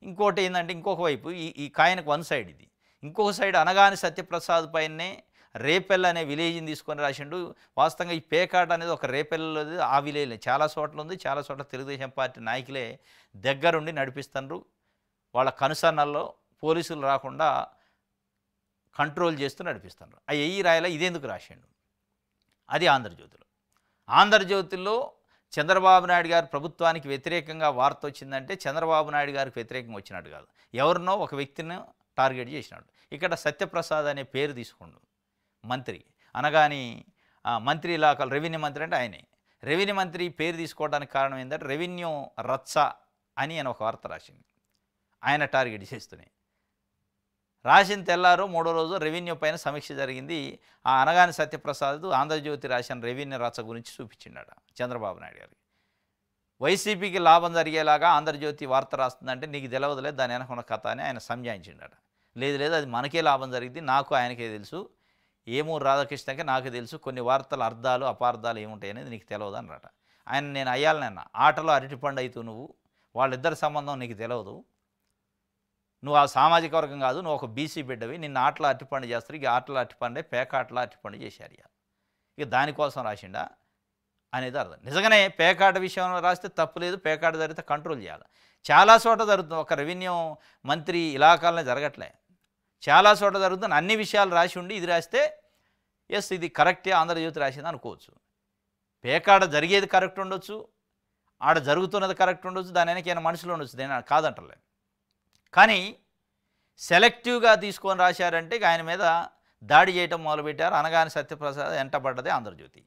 ఇంకోటి ఏంటంటే ఇంకొక వైపు ఈ కాయనకు వన్ సైడ్ ఇది, ఇంకొక సైడ్ అనగాని సత్యప్రసాద్ పైనే రేపెల్ అనే విలేజ్ని తీసుకొని రాసిండు. వాస్తవంగా ఈ పేకాట అనేది ఒక రేపెల్ది ఆ విలేజ్ చాలా చోట్ల ఉంది, చాలా చోట్ల తెలుగుదేశం పార్టీ నాయకులే దగ్గరుండి నడిపిస్తున్నారు. వాళ్ళ కనుసన్నల్లో పోలీసులు రాకుండా కంట్రోల్ చేస్తూ నడిపిస్తున్నారు. అవి ఈ రాయలా ఇదేందుకు రాసిండు, అది ఆంధ్రజ్యోతిలో. ఆంధ్రజ్యోతిలో చంద్రబాబు నాయుడు గారు ప్రభుత్వానికి వ్యతిరేకంగా వార్త వచ్చిందంటే చంద్రబాబు నాయుడు గారికి వ్యతిరేకంగా వచ్చినట్టు కాదు, ఎవరినో ఒక వ్యక్తిని టార్గెట్ చేసినాడు. ఇక్కడ సత్యప్రసాద్ అనే పేరు తీసుకుండు మంత్రి, అనగాని మంత్రి ఇలాకాలు రెవెన్యూ మంత్రి అంటే ఆయనే. రెవెన్యూ మంత్రి పేరు తీసుకోవడానికి కారణం ఏంటంటే రెవెన్యూ రచ్చ అని ఆయన ఒక వార్త రాసింది, ఆయన టార్గెట్ చేస్తున్నాయి. రాసిన తెల్లారో మూడో రోజు రెవెన్యూ పైన సమీక్ష జరిగింది. ఆ అనగాని సత్యప్రసాద్ ఆంధ్రజ్యోతి రాసిన రెవెన్యూ రచ్చ గురించి చూపించిండట చంద్రబాబు నాయుడు గారికి. వైసీపీకి లాభం జరిగేలాగా ఆంధ్రజ్యోతి వార్త రాస్తుందంటే నీకు తెలవదులేదు దాని వెనకున్న కథ అని ఆయన సంజాయించిండట. లేదు అది మనకే లాభం జరిగింది, నాకు ఆయనకే తెలుసు, ఏమూరు రాధాకృష్ణకే నాకు తెలుసు, కొన్ని వార్తల అర్థాలు అపార్థాలు ఏముంటాయి అనేది నీకు తెలియదు అన్నట. ఆయన నేను అయ్యాలనన్నా ఆటలో అరటిపండు అవుతూ నువ్వు, వాళ్ళిద్దరి సంబంధం నీకు తెలియదు, నువ్వు ఆ సామాజిక వర్గం కాదు, నువ్వు ఒక బీసీ బిడ్డవి, నిన్ను ఆటలో అరటిపండు చేస్తారు, ఇక ఆటలో అరటిపండే పేకాటలో అరటిపండు చేశారు. ఇక దానికోసం రాసిండా అనేది అర్థం. నిజంగానే పేకాట విషయంలో రాస్తే తప్పులేదు, పేకాట జరిగితే కంట్రోల్ చేయాలి. చాలా చోట జరుగుతుంది, ఒక రెవెన్యూ మంత్రి ఇలాకాలనే జరగట్లే, చాలా చోట జరుగుతుంది. అన్ని విషయాలు రాసి ఉండి ఇది రాస్తే ఎస్ ఇది కరెక్టే ఆంధ్రజ్యోతి రాసింది అనుకోవచ్చు. పేకాట జరిగేది కరెక్ట్ ఉండొచ్చు, ఆడ జరుగుతున్నది కరెక్ట్ ఉండొచ్చు, దాని వెనకైనా మనుషులు ఉండొచ్చు, నేను కాదంటలే. కానీ సెలెక్టివ్గా తీసుకొని రాశారంటే ఆయన మీద దాడి చేయటం మొదలుపెట్టారు. అనగాని సత్యప్రసాద్ ఎంటబడ్డదే ఆంధ్రజ్యోతి.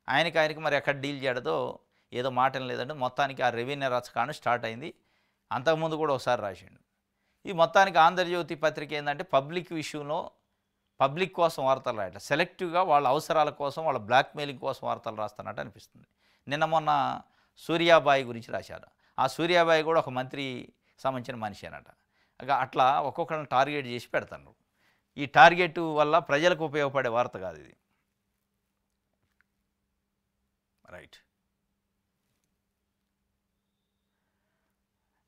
ఆయనకి మరి ఎక్కడ డీల్ చేయడదో ఏదో మాటం లేదంటే మొత్తానికి ఆ రెవెన్యూ రచకాండ స్టార్ట్ అయింది. అంతకుముందు కూడా ఒకసారి రాసిండు. ఈ మొత్తానికి ఆంధ్రజ్యోతి పత్రిక ఏంటంటే పబ్లిక్ విషయంలో పబ్లిక్ కోసం వార్తలు రాయట్లేదు, సెలెక్టివ్గా వాళ్ళ అవసరాల కోసం వాళ్ళ బ్లాక్మెయిలింగ్ కోసం వార్తలు రాస్తున్నట్టు అనిపిస్తుంది. నిన్న మొన్న సూర్యాబాయి గురించి రాశారు. ఆ సూర్యాబాయి కూడా ఒక మంత్రి సంబంధించిన మనిషి అనట. అట్లా ఒక్కొక్కరిని టార్గెట్ చేసి పెడతారు. ఈ టార్గెట్ వల్ల ప్రజలకు ఉపయోగపడే వార్త కాదు ఇది. రైట్.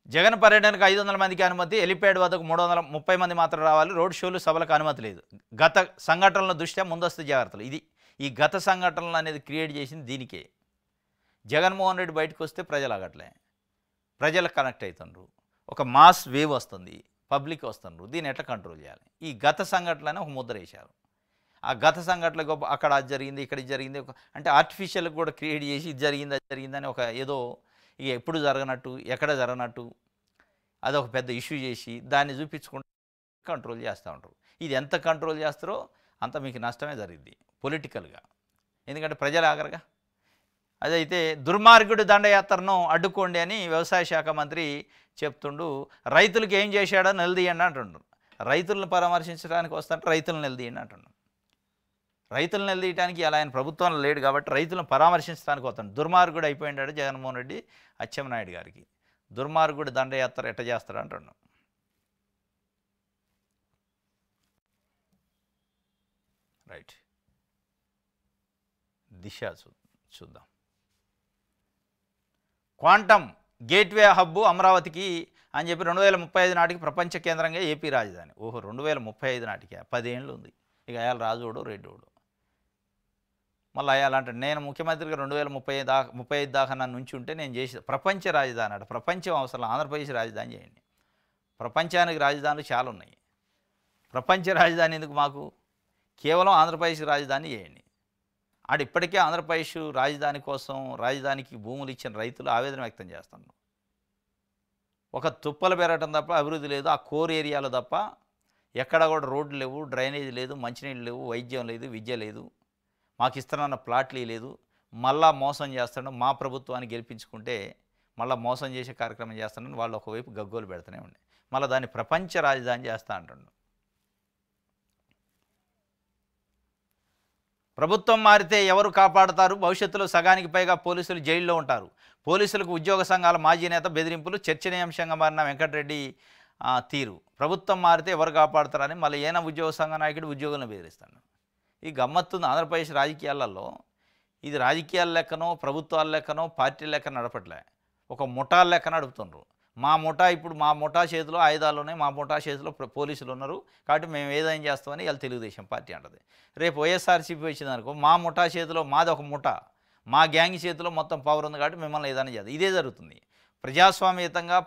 జగన్ పర్యటనకు 500 మందికి అనుమతి, హెలిప్యాడ్ వద్దకు 330 మంది మాత్రం రావాలి, రోడ్ షోలు సభలకు అనుమతి లేదు. గత సంఘటనల దృష్ట్యా ముందస్తు జాగ్రత్తలు. ఇది ఈ గత సంఘటనలు అనేది క్రియేట్ చేసింది దీనికే. జగన్మోహన్ రెడ్డి బయటకు వస్తే ప్రజలు ఆగట్లే, ప్రజలకు కనెక్ట్ అవుతుండ్రు, ఒక మాస్ వేవ్ వస్తుంది, పబ్లిక్ వస్తుండ్రు, దీన్ని ఎట్లా కంట్రోల్ చేయాలి. ఈ గత సంఘటనలని ఒక ముద్ర వేశారు. ఆ గత సంఘటనలకు అక్కడ అది జరిగింది, ఇక్కడ ఇది జరిగింది, అంటే ఆర్టిఫిషియల్గా కూడా క్రియేట్ చేసి ఇది జరిగింది అది జరిగిందని ఒక ఏదో ఇక ఎప్పుడు జరగనట్టు ఎక్కడ జరగనట్టు అదొక పెద్ద ఇష్యూ చేసి దాన్ని చూపించుకుంటూ కంట్రోల్ చేస్తూ ఉంటారు. ఇది ఎంత కంట్రోల్ చేస్తారో అంత మీకు నష్టమే జరిగింది పొలిటికల్గా, ఎందుకంటే ప్రజలు ఆగరుగా. అదైతే దుర్మార్గుడి దండయాత్రను అడ్డుకోండి అని వ్యవసాయ శాఖ మంత్రి చెప్తుండు. రైతులకు ఏం చేశాడో నిలదీయండి అంటుండ్రు. రైతులను పరామర్శించడానికి వస్తుంటే రైతులను నిలదీయండి అంటుండ్రు. రైతులను నిలదీయడానికి అలా ఆయన ప్రభుత్వంలో లేడు కాబట్టి రైతులను పరామర్శించడానికి వస్తాడు. దుర్మార్గుడు అయిపోయినాడు జగన్మోహన్ రెడ్డి అచ్చెన్నాయుడు గారికి. దుర్మార్గుడి దండయాత్ర ఎట్ట చేస్తాడు అంటున్నాడు. రైట్. దిశ చూద్దాం. క్వాంటమ్ గేట్వే హబ్బు అమరావతికి అని చెప్పి 2035 నాటికి ప్రపంచ కేంద్రంగా ఏపీ రాజధాని. ఓహో 2035 నాటికి 10 ఏళ్ళు ఉంది. ఇక అయాల రాజుడు రెడ్డోడు మళ్ళీ అయ్యాలంటే నేను ముఖ్యమంత్రిగా 2035 దాకా నన్ను నుంచి ఉంటే నేను చేసి ప్రపంచ రాజధాని అట. ప్రపంచం అవసరం, ఆంధ్రప్రదేశ్ రాజధాని చేయండి. ప్రపంచానికి రాజధానులు చాలా ఉన్నాయి, ప్రపంచ రాజధాని ఎందుకు మాకు, కేవలం ఆంధ్రప్రదేశ్ రాజధాని చేయండి. ఆడ ఇప్పటికే ఆంధ్రప్రదేశ్ రాజధాని కోసం రాజధానికి భూములు ఇచ్చిన రైతులు ఆవేదన వ్యక్తం చేస్తున్నారు. ఒక తుప్పలు పెరగటం తప్ప అభివృద్ధి లేదు, ఆ కోర్ ఏరియాలో తప్ప ఎక్కడ కూడా రోడ్లు లేవు, డ్రైనేజ్ లేదు, మంచినీళ్ళు లేవు, వైద్యం లేదు, విద్య లేదు, మాకు ఇస్తున్న ప్లాట్లు లేదు. మళ్ళా మోసం చేస్తాడు, మా ప్రభుత్వాన్ని గెలిపించుకుంటే మళ్ళీ మోసం చేసే కార్యక్రమం చేస్తాడని వాళ్ళు ఒకవైపు గగ్గోలు పెడుతూనే ఉండే, మళ్ళీ దాన్ని ప్రపంచ రాజధాని చేస్తా అంటుండు. ప్రభుత్వం మారితే ఎవరు కాపాడతారు? భవిష్యత్తులో సగానికి పైగా పోలీసులు జైల్లో ఉంటారు. పోలీసులకు ఉద్యోగ సంఘాల మాజీ నేత బెదిరింపులు చర్చనీయాంశంగా మారిన వెంకటరెడ్డి తీరు. ప్రభుత్వం మారితే ఎవరు కాపాడతారని మళ్ళీ ఏనా ఉద్యోగ సంఘ నాయకుడు ఉద్యోగులను బెదిరిస్తాడు. ఈ గమ్మత్తుంది ఆంధ్రప్రదేశ్ రాజకీయాలలో. ఇది రాజకీయాల లెక్కనో ప్రభుత్వాల లెక్కనో పార్టీల లెక్క నడపట్లే, ఒక ముఠాల లెక్క నడుపుతున్నారు. మా ముఠా ఇప్పుడు మా ముఠా చేతిలో ఆయుధాలు ఉన్నాయి, మా ముఠా చేతిలో పోలీసులు ఉన్నారు, కాబట్టి మేము ఏదైనా చేస్తామని ఇలా తెలుగుదేశం పార్టీ అంటది. రేపు వైఎస్ఆర్సీపీ వచ్చిందనుకో, మా ముఠా చేతిలో మాది ఒక ముఠా, మా గ్యాంగ్ చేతిలో మొత్తం పవర్ ఉంది కాబట్టి మిమ్మల్ని ఏదైనా చేద్దాం. ఇదే జరుగుతుంది. ప్రజాస్వామ్యయుతంగా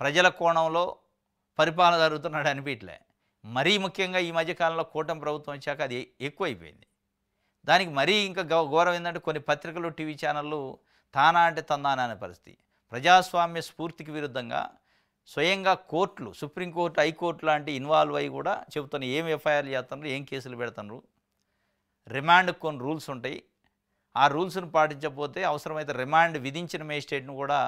ప్రజల కోణంలో పరిపాలన జరుగుతున్నాడు అనిపించలే. మరీ ముఖ్యంగా ఈ మధ్యకాలంలో కూటమి ప్రభుత్వం వచ్చాక అది ఎక్కువైపోయింది. దానికి మరీ ఇంకా ఘోరం ఏంటంటే కొన్ని పత్రికలు టీవీ ఛానళ్ళు తానా అంటే తందానా అనే పరిస్థితి. ప్రజాస్వామ్య స్ఫూర్తికి విరుద్ధంగా స్వయంగా కోర్టులు, సుప్రీంకోర్టు, హైకోర్టు లాంటి ఇన్వాల్వ్ అయ్యి కూడా చెబుతున్నారు ఏం ఎఫ్ఐఆర్లు చేస్తున్నారు, ఏం కేసులు పెడుతున్నారు. రిమాండ్కి కొన్ని రూల్స్ ఉంటాయి, ఆ రూల్స్ను పాటించకపోతే అవసరమైతే రిమాండ్ విధించిన మేజిస్ట్రేట్ను కూడా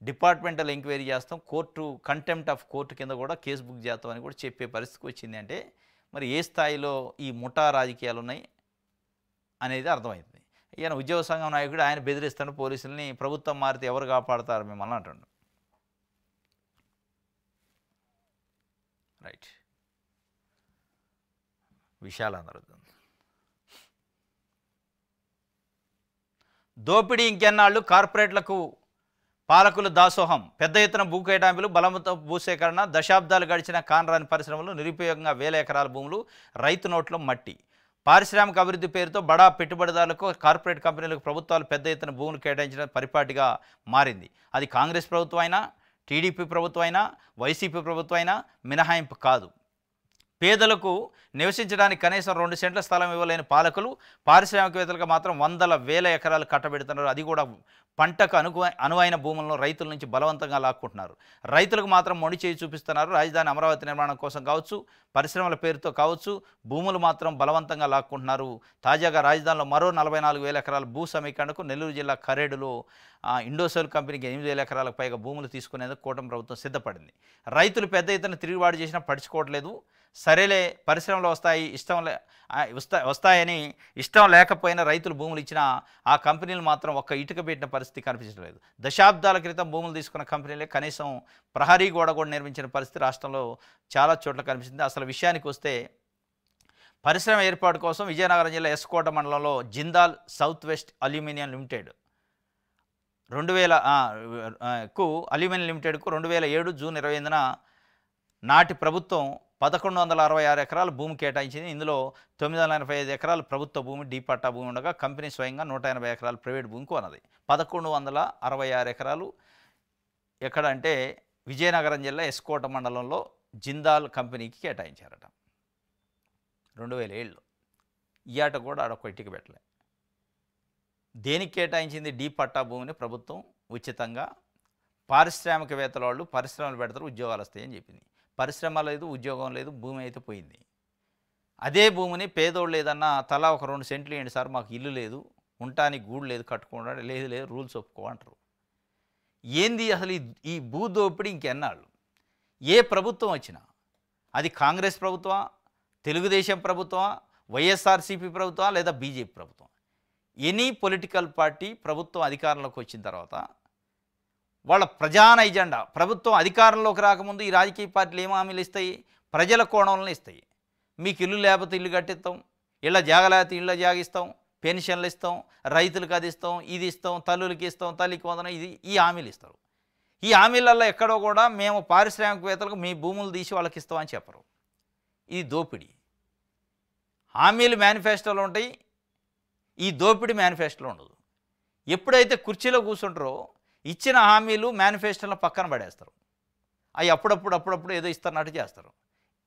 డిపార్ట్మెంటల్ ఎంక్వైరీ చేస్తాం, కోర్టు కంటెంప్ట్ ఆఫ్ కోర్టు కింద కూడా కేసు బుక్ చేస్తామని కూడా చెప్పే పరిస్థితికి వచ్చింది. అంటే మరి ఏ స్థాయిలో ఈ ముఠా రాజకీయాలు ఉన్నాయి అనేది అర్థమవుతుంది. ఈయన ఉద్యోగ సంఘం నాయకుడు, ఆయన బెదిరిస్తాడు పోలీసుల్ని, ప్రభుత్వం మారితే ఎవరు కాపాడతారు మిమ్మల్ని అంటుండు. రైట్, విషయాలు అందరూ. దోపిడీ ఇంకెన్నాళ్ళు? కార్పొరేట్లకు పాలకులు దాసోహం. పెద్ద ఎత్తున భూ కేటాయింపులు, బలవంత భూసేకరణ. దశాబ్దాలు గడిచిన కానరాని పరిశ్రమలు, నిరుపయోగంగా వేల ఎకరాల భూములు, రైతు నోట్లో మట్టి. పారిశ్రామిక అభివృద్ధి పేరుతో బడా పెట్టుబడిదారులకు, కార్పొరేట్ కంపెనీలకు ప్రభుత్వాలు పెద్ద ఎత్తున భూములు కేటాయించడం పరిపాటిగా మారింది. అది కాంగ్రెస్ ప్రభుత్వం అయినా, టీడీపీ ప్రభుత్వం అయినా, వైసీపీ ప్రభుత్వం అయినా మినహాయింపు కాదు. పేదలకు నివసించడానికి కనీసం 2 సెంట్ల స్థలం ఇవ్వలేని పాలకులు పారిశ్రామికవేత్తలకు మాత్రం వందల వేల ఎకరాలు కట్టబెడుతున్నారు. అది కూడా పంటకు అనువైన భూములను రైతుల నుంచి బలవంతంగా లాక్కుంటున్నారు. రైతులకు మాత్రం మొండి చేయి చూపిస్తున్నారు. రాజధాని అమరావతి నిర్మాణం కోసం కావచ్చు, పరిశ్రమల పేరుతో కావచ్చు, భూములు మాత్రం బలవంతంగా లాక్కుంటున్నారు. తాజాగా రాజధానిలో మరో 44,000 ఎకరాల భూ సమీకరణకు నెల్లూరు జిల్లా కరేడులో ఇండోసోల్ కంపెనీకి 8,000 ఎకరాలకు పైగా భూములు తీసుకునేందుకు కూటమి ప్రభుత్వం సిద్ధపడింది. రైతులు పెద్ద ఎత్తున తిరుగుబాటు చేసినా పడుచుకోవట్లేదు. సరేలే, పరిశ్రమలు వస్తాయని ఇష్టం లేకపోయినా రైతులు భూములు ఇచ్చినా ఆ కంపెనీలు మాత్రం ఒక్క ఇటుక పెట్టిన పరిస్థితి కనిపించలేదు. దశాబ్దాల క్రితం భూములు తీసుకున్న కంపెనీలే కనీసం ప్రహరీ గోడ కూడా నిర్మించిన పరిస్థితి రాష్ట్రంలో చాలా చోట్ల కనిపిస్తుంది. అసలు విషయానికి వస్తే, పరిశ్రమ ఏర్పాటు కోసం విజయనగరం జిల్లా ఎస్కోట మండలంలో Jindal south west aluminium limited 2007 June 28న నాటి ప్రభుత్వం 1166 ఎకరాల భూమి కేటాయించింది. ఇందులో 985 ఎకరాలు ప్రభుత్వ భూమి, డీ పట్టా భూమి ఉండగా కంపెనీ స్వయంగా 180 ఎకరాలు ప్రైవేట్ భూమి కొన్నది. 1166 ఎకరాలు ఎక్కడ అంటే విజయనగరం జిల్లా ఎస్కోట మండలంలో జిందాల్ కంపెనీకి కేటాయించారట 2007లో. ఈ ఆట కూడా ఆడొక్క ఇటుక పెట్టలే. దేనికి కేటాయించింది? డీ పట్టా భూమిని ప్రభుత్వం ఉచితంగా పారిశ్రామికవేత్తల వాళ్ళు పరిశ్రమలు పెడతారు, ఉద్యోగాలు వస్తాయని చెప్పింది. పరిశ్రమ లేదు, ఉద్యోగం లేదు, భూమి అయితే పోయింది. అదే భూమిని పేదోళ్ళు ఏదన్నా తలా ఒక 2 సెంట్లు ఇవ్వండి సార్, మాకు ఇల్లు లేదు, ఉండటానికి గూడు లేదు, కట్టుకోవడం లేదు, రూల్స్ ఒప్పుకో అంటారు. ఏంది అసలు ఈ భూదోపిడి ఇంకెన్నాళ్ళు? ఏ ప్రభుత్వం వచ్చినా, అది కాంగ్రెస్ ప్రభుత్వమా, తెలుగుదేశం ప్రభుత్వమా, వైఎస్ఆర్సీపీ ప్రభుత్వమా, లేదా బీజేపీ ప్రభుత్వం, ఎనీ పొలిటికల్ పార్టీ ప్రభుత్వం అధికారంలోకి వచ్చిన తర్వాత వాళ్ళ ప్రధాన ఎజెండా, ప్రభుత్వం అధికారంలోకి రాకముందు ఈ రాజకీయ పార్టీలు ఏం హామీలు ఇస్తాయి? ప్రజల కోణంలో ఇస్తాయి. మీకు ఇల్లు లేకపోతే ఇల్లు కట్టిస్తాం, ఇళ్ళ జాగ లేకపోతే ఇళ్ళ జాగిస్తాం, పెన్షన్లు ఇస్తాం, రైతులకు అది ఇస్తాం, ఇది ఇస్తాం, తల్లులకి ఇస్తాం, తల్లికి వందనం, ఈ హామీలు ఇస్తారు. ఈ హామీలలో ఎక్కడో కూడా మేము పారిశ్రామికవేత్తలకు మీ భూములు తీసి వాళ్ళకి ఇస్తామని చెప్పరు. ఇది దోపిడీ. హామీలు మేనిఫెస్టోలో ఉంటాయి, ఈ దోపిడీ మేనిఫెస్టోలో ఉండదు. ఎప్పుడైతే కుర్చీలో కూర్చుంటారో ఇచ్చిన హామీలు మేనిఫెస్టోలో పక్కన పడేస్తారు. అవి అప్పుడప్పుడు ఏదో ఇస్తున్నట్టు చేస్తారు.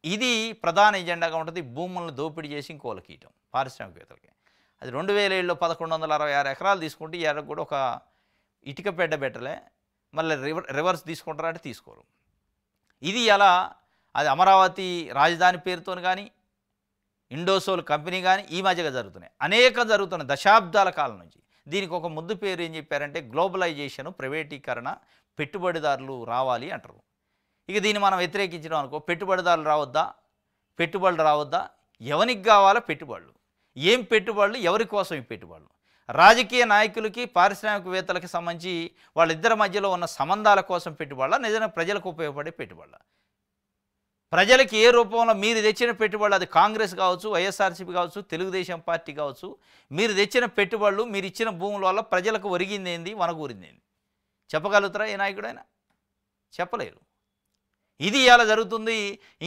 ఇది ప్రధాన ఎజెండాగా ఉంటుంది. భూములను దోపిడీ చేసి ఇంకోళ్ళకి ఇవ్వటం పారిశ్రామికవేత్తలకి. అది 2007లో 1166 ఎకరాలు తీసుకుంటే ఈ ఏడాది కూడా ఒక ఇటుక పెడ్డ పెట్టలే. మళ్ళీ రివర్స్ తీసుకుంటారంటే తీసుకోరు. ఇది ఎలా? అది అమరావతి రాజధాని పేరుతో కానీ, ఇండోసోల్ కంపెనీ కానీ ఈ మధ్యగా జరుగుతున్నాయి, అనేకం జరుగుతున్నాయి దశాబ్దాల కాలం నుంచి. దీనికి ఒక ముద్దు పేరు ఏం చెప్పారంటే గ్లోబలైజేషను, ప్రైవేటీకరణ, పెట్టుబడిదారులు రావాలి అంటారు. ఇక దీన్ని మనం వ్యతిరేకించడం అనుకో, పెట్టుబడిదారులు రావద్దా, పెట్టుబడులు రావద్దా, ఎవరికి కావాలో పెట్టుబడులు. ఏం పెట్టుబడులు, ఎవరి కోసం ఈ పెట్టుబడులు? రాజకీయ నాయకులకి పారిశ్రామికవేత్తలకి సంబంధించి వాళ్ళిద్దరి మధ్యలో ఉన్న సంబంధాల కోసం పెట్టుబడుల, నిజంగా ప్రజలకు ఉపయోగపడే పెట్టుబడుల? ప్రజలకు ఏ రూపంలో మీరు తెచ్చిన పెట్టుబడులు, అది కాంగ్రెస్ కావచ్చు, వైఎస్ఆర్సీపీ కావచ్చు, తెలుగుదేశం పార్టీ కావచ్చు, మీరు తెచ్చిన పెట్టుబడులు, మీరు ఇచ్చిన భూముల వల్ల ప్రజలకు ఒరిగింది ఏంది, వనగూరింది ఏంది? చెప్పగలుగుతారా ఏ నాయకుడైనా? చెప్పలేరు. ఇది ఇలా జరుగుతుంది.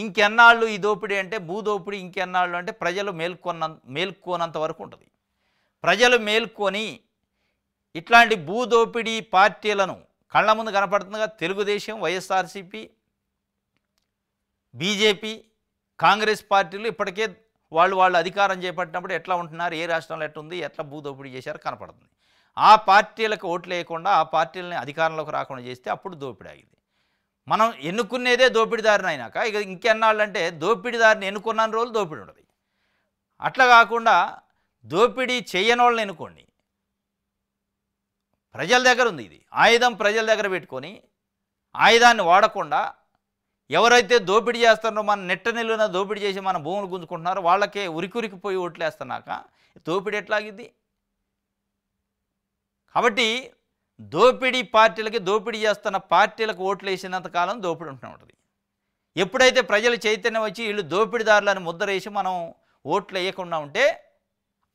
ఇంకెన్నాళ్ళు ఈ దోపిడీ అంటే, భూదోపిడీ ఇంకెన్నాళ్ళు అంటే ప్రజలు మేల్కోనంత వరకు ఉంటుంది. ప్రజలు మేల్కొని ఇట్లాంటి భూదోపిడీ పార్టీలను కళ్ళ ముందు కనపడుతుందిగా, తెలుగుదేశం, వైఎస్ఆర్సీపీ, బీజేపీ, కాంగ్రెస్ పార్టీలు ఇప్పటికే వాళ్ళు అధికారం చేపట్టినప్పుడు ఎట్లా ఉంటున్నారు, ఏ రాష్ట్రంలో ఎట్లుంది, ఎట్లా భూదోపిడీ చేశారో కనపడుతుంది. ఆ పార్టీలకు ఓట్లు వేయకుండా, ఆ పార్టీలని అధికారంలోకి రాకుండా చేస్తే అప్పుడు దోపిడీ ఆగింది. మనం ఎన్నుకునేదే దోపిడీదారిని అయినాక ఇక ఇంకెన్నాళ్ళు అంటే దోపిడీదారిని ఎన్నుకున్న రోజులు దోపిడీ ఉండదు. అట్లా కాకుండా దోపిడీ చేయని వాళ్ళని ఎన్నుకోండి. ప్రజల దగ్గర ఉంది ఇది ఆయుధం, ప్రజల దగ్గర పెట్టుకొని ఆయుధాన్ని వాడకుండా ఎవరైతే దోపిడీ చేస్తారో, మన నెట్ట నిలువున దోపిడీ చేసి మన భూములు గుంజుకుంటున్నారో వాళ్ళకే ఉరికురికిపోయి ఓట్లేస్తున్నాక దోపిడీ ఎట్లాగిద్ది? కాబట్టి దోపిడీ పార్టీలకి, దోపిడీ చేస్తున్న పార్టీలకు ఓట్లు వేసినంత కాలం దోపిడీ ఉంటూ ఉంటుంది. ఎప్పుడైతే ప్రజల చైతన్యం వచ్చి వీళ్ళు దోపిడీదారులను ముద్రేసి మనం ఓట్లు వేయకుండా ఉంటే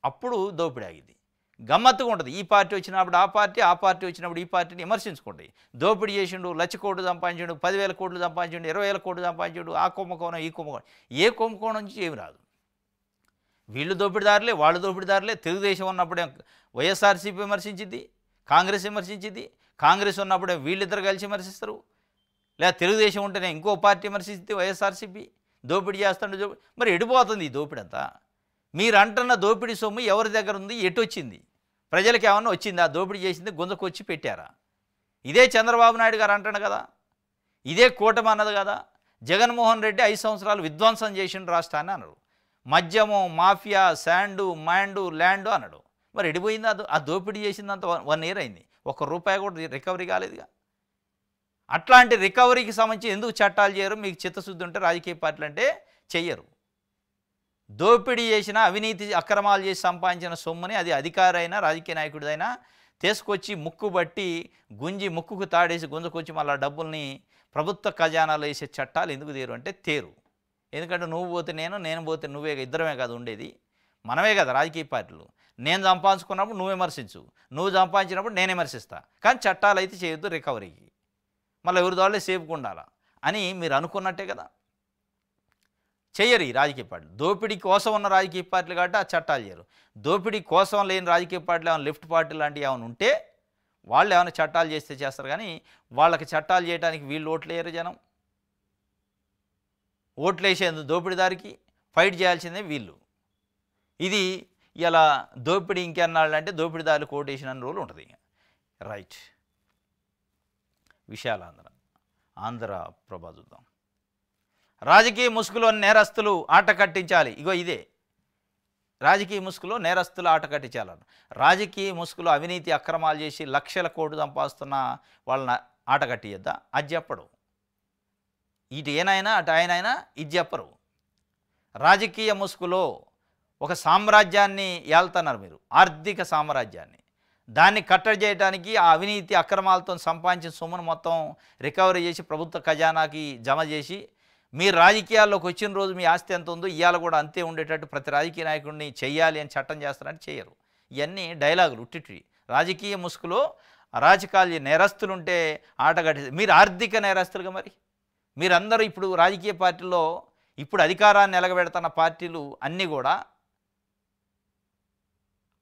అప్పుడు దోపిడీ ఆగింది. గమ్మత్తుగా ఉంటుంది. ఈ పార్టీ వచ్చినప్పుడు ఆ పార్టీ వచ్చినప్పుడు ఈ పార్టీని విమర్శించుకోండి. దోపిడీ చేసిండు, 1,00,000 కోట్లు సంపాదించాడు, 10,000 కోట్లు సంపాదించాడు, 20,000 కోట్లు సంపాదించాడు, ఆ కుంభకోణం ఈ కుంభకోణం. ఏ కుంభకోణం నుంచి ఏమి రాదు. వీళ్ళు దోపిడీదారులే, వాళ్ళు దోపిడీదారులే. తెలుగుదేశం ఉన్నప్పుడే వైఎస్ఆర్సీపీ విమర్శించింది, కాంగ్రెస్ విమర్శించింది. కాంగ్రెస్ ఉన్నప్పుడే వీళ్ళిద్దరు కలిసి విమర్శిస్తారు. లేదా తెలుగుదేశం ఉంటేనే ఇంకో పార్టీ విమర్శించింది, వైఎస్ఆర్సీపీ. దోపిడీ చేస్తాడు. మరి ఎడిపోతుంది ఈ దోపిడీ అంతా? మీరు అంటున్న దోపిడీ సొమ్ము ఎవరి దగ్గర ఉంది, ఎటు వచ్చింది, ప్రజలకు ఏమన్నా వచ్చింది? ఆ దోపిడీ చేసింది గుంజకొచ్చి పెట్టారా? ఇదే చంద్రబాబు నాయుడు గారు అంటాడు కదా, ఇదే కూటమి అన్నది కదా. జగన్మోహన్ రెడ్డి 5 సంవత్సరాలు విధ్వంసం చేసిండు రాష్ట్రాన్ని అన్నాడు. మద్యము, మాఫియా, శాండు, మైండు, ల్యాండు అన్నాడు. మరి ఎడిపోయింది ఆ దోపిడీ చేసిందంత 1 ఇయర్ అయింది, ₹1 కూడా రికవరీ కాలేదుగా. అట్లాంటి రికవరీకి సంబంధించి ఎందుకు చట్టాలు చేయరు? మీకు చిత్తశుద్ధి ఉంటే రాజకీయ పార్టీలు అంటే చెయ్యరు. దోపిడీ చేసిన, అవినీతి అక్రమాలు చేసి సంపాదించిన సొమ్ముని, అది అధికారైనా రాజకీయ నాయకుడిదైనా తీసుకొచ్చి ముక్కుబట్టి గుంజి ముక్కుకు తాడేసి గుంజకొచ్చి మళ్ళీ డబ్బుల్ని ప్రభుత్వ ఖజానాలో వేసే చట్టాలు ఎందుకు తీరు అంటే తేరు. ఎందుకంటే నువ్వు పోతే నేను పోతే నువ్వే, ఇద్దరమే కాదు ఉండేది, మనమే కదా రాజకీయ పార్టీలు. నేను సంపాదించుకున్నప్పుడు నువ్వు విమర్శించు, నువ్వు సంపాదించినప్పుడు నేను విమర్శిస్తా. కానీ చట్టాలు అయితే చేయొద్దు రికవరీకి, మళ్ళీ ఎవరి వాళ్ళే సేఫ్గా ఉండాలా అని మీరు అనుకున్నట్టే కదా. చెయ్యరు ఈ రాజకీయ పార్టీలు. దోపిడీ కోసం ఉన్న రాజకీయ పార్టీలు కాబట్టి ఆ చట్టాలు చేయరు. దోపిడీ కోసం లేని రాజకీయ పార్టీలు ఏమైనా లెఫ్ట్ పార్టీ లాంటివి ఏమైనా ఉంటే వాళ్ళు ఏమైనా చట్టాలు చేస్తే చేస్తారు. కానీ వాళ్ళకి చట్టాలు చేయడానికి వీళ్ళు ఓట్లు వేయరు. జనం ఓట్లు వేసేందుకు దోపిడీదారికి ఫైట్ చేయాల్సిందే వీళ్ళు. ఇది ఇలా దోపిడీ ఇంకెన్నాళ్ళు అంటే దోపిడీదారులు ఓటు వేసిన రోజులు ఉంటుంది. రైట్. విశాలాంధ్ర ఆంధ్రప్రభ చూద్దాం. రాజకీయ ముసుగులో నేరస్తులు ఆట కట్టించాలి. ఇగో ఇదే రాజకీయ ముసుగులో నేరస్తులు ఆట కట్టించాలను. రాజకీయ ముసుగులో అవినీతి అక్రమాలు చేసి లక్షల కోట్లు సంపాదిస్తున్న వాళ్ళని ఆట కట్టియద్దా? అది చెప్పడు. ఇటు ఏనాయనా అటు ఆయనైనా ఇది చెప్పరు. రాజకీయ ముసుగులో ఒక సామ్రాజ్యాన్ని ఏళ్తున్నారు మీరు, ఆర్థిక సామ్రాజ్యాన్ని. దాన్ని కట్టడి చేయడానికి ఆ అవినీతి అక్రమాలతో సంపాదించిన సొమ్మును మొత్తం రికవరీ చేసి ప్రభుత్వ ఖజానాకి జమ చేసి మీరు రాజకీయాల్లోకి వచ్చిన రోజు మీ ఆస్తి ఎంత ఉందో ఇవాళ కూడా అంతే ఉండేటట్టు ప్రతి రాజకీయ నాయకుడిని చెయ్యాలి అని చట్టం చేస్తారంటే చేయరు. ఇవన్నీ డైలాగులు ఉట్టిటి. రాజకీయ ముసుగులో రాజకీయ నేరస్తులుంటే ఆటగట్టి మీరు ఆర్థిక నేరస్తులుగా. మరి మీరందరూ ఇప్పుడు రాజకీయ పార్టీల్లో ఇప్పుడు అధికారాన్ని ఎలగబెడుతున్న పార్టీలు అన్నీ కూడా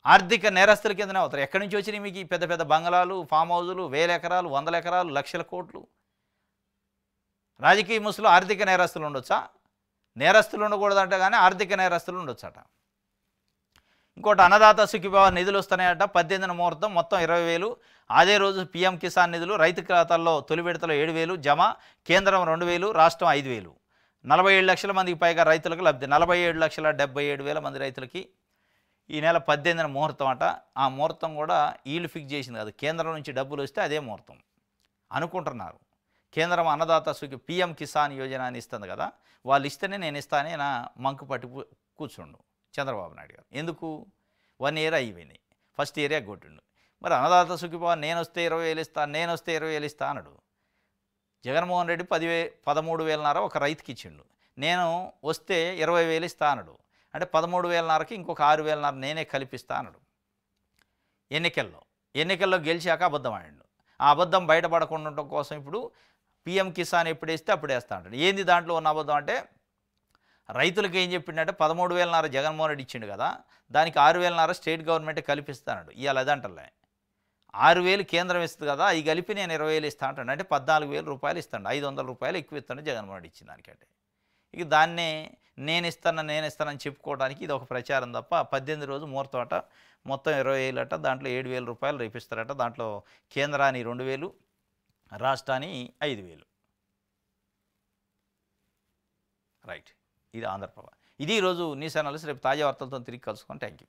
ఆర్థిక నేరస్తుల కిందనే అవుతారు. ఎక్కడి నుంచి వచ్చినాయి మీకు ఈ పెద్ద పెద్ద బంగళాలు, ఫామ్ హౌజులు, 1000 ఎకరాలు, 100 ఎకరాలు, లక్షల కోట్లు? రాజకీయ ముసుగులో ఆర్థిక నేరస్తులు ఉండొచ్చా? నేరస్తులు ఉండకూడదంటే కానీ ఆర్థిక నేరస్తులు ఉండొచ్చట. ఇంకోటి అన్నదాత సుఖీభావ నిధులు వస్తున్నాయట. 18న ముహూర్తం, మొత్తం 20,000. అదే రోజు పీఎం కిసాన్ నిధులు రైతు ఖాతాల్లో తొలి విడతలో 7,000 జమ. కేంద్రం 2,000, రాష్ట్రం 5,000. 47 లక్షల మందికి పైగా రైతులకు లబ్ధి. 47,77,000 మంది రైతులకి ఈ నెల 18న ముహూర్తం అట. ఆ ముహూర్తం కూడా వీళ్ళు ఫిక్స్ చేసింది కాదు, కేంద్రం నుంచి డబ్బులు వస్తే అదే ముహూర్తం అనుకుంటున్నారు. కేంద్రం అన్నదాత సుఖీ పీఎం కిసాన్ యోజన అని ఇస్తుంది కదా, వాళ్ళు ఇస్తేనే నేను ఇస్తానే నా మంకు పట్టి కూర్చుండు. చంద్రబాబు నాయుడు గారు. ఎందుకు 1 ఇయర్ అయిపోయింది, ఫస్ట్ ఇయరే కొట్టిండు. మరి అన్నదాత సుఖీభవ నేను వస్తే 20,000 ఇస్తా, నేను వస్తే 20,000 ఇస్తా అన్నాడు. జగన్మోహన్ రెడ్డి 13,500 ఒక రైతుకి ఇచ్చిండు. నేను వస్తే 20,000 ఇస్తా అన్నాడు. అంటే 13,500కి ఇంకొక 6,500 నేనే కల్పిస్తా అన్నాడు. ఎన్నికల్లో గెలిచాక అబద్ధం ఆడిండు. ఆ అబద్ధం బయటపడకుండా ఉండటం కోసం ఇప్పుడు పీఎం కిసాన్ ఎప్పుడు వేస్తే అప్పుడు వేస్తా అంటాడు. ఏంది దాంట్లో ఉన్న అబద్ధం అంటే, రైతులకు ఏం చెప్పిండంటే 13,500 జగన్మోహన్ రెడ్డి ఇచ్చిండు కదా, దానికి 6,500 స్టేట్ గవర్నమెంట్ కల్పిస్తాడు. ఇవాళ అదంటలే, 6,000 కేంద్రం ఇస్తుంది కదా, అవి కలిపి నేను 20,000 ఇస్తా అంటాడు. అంటే 14,000 రూపాయలు ఇస్తాడు, 500 రూపాయలు ఎక్కువ ఇస్తాడు జగన్మోహన్ రెడ్డి ఇచ్చిన దానికంటే. ఇక దాన్నే నేను ఇస్తానని చెప్పుకోవడానికి ఇది ఒక ప్రచారం తప్ప, 18 రోజు ముహూర్తం అట, మొత్తం 20,000 అట, దాంట్లో 7,000 రూపాయలు రేపిస్తారట. దాంట్లో కేంద్రాన్ని 2,000, రాష్ట్రాన్ని 5,000. రైట్, ఇది ఆంధ్రప్రభ. ఇది ఈరోజు న్యూస్ అనాలిసిస్. రేపు తాజా వార్తలతో తిరిగి కలుసుకొని. Thank you.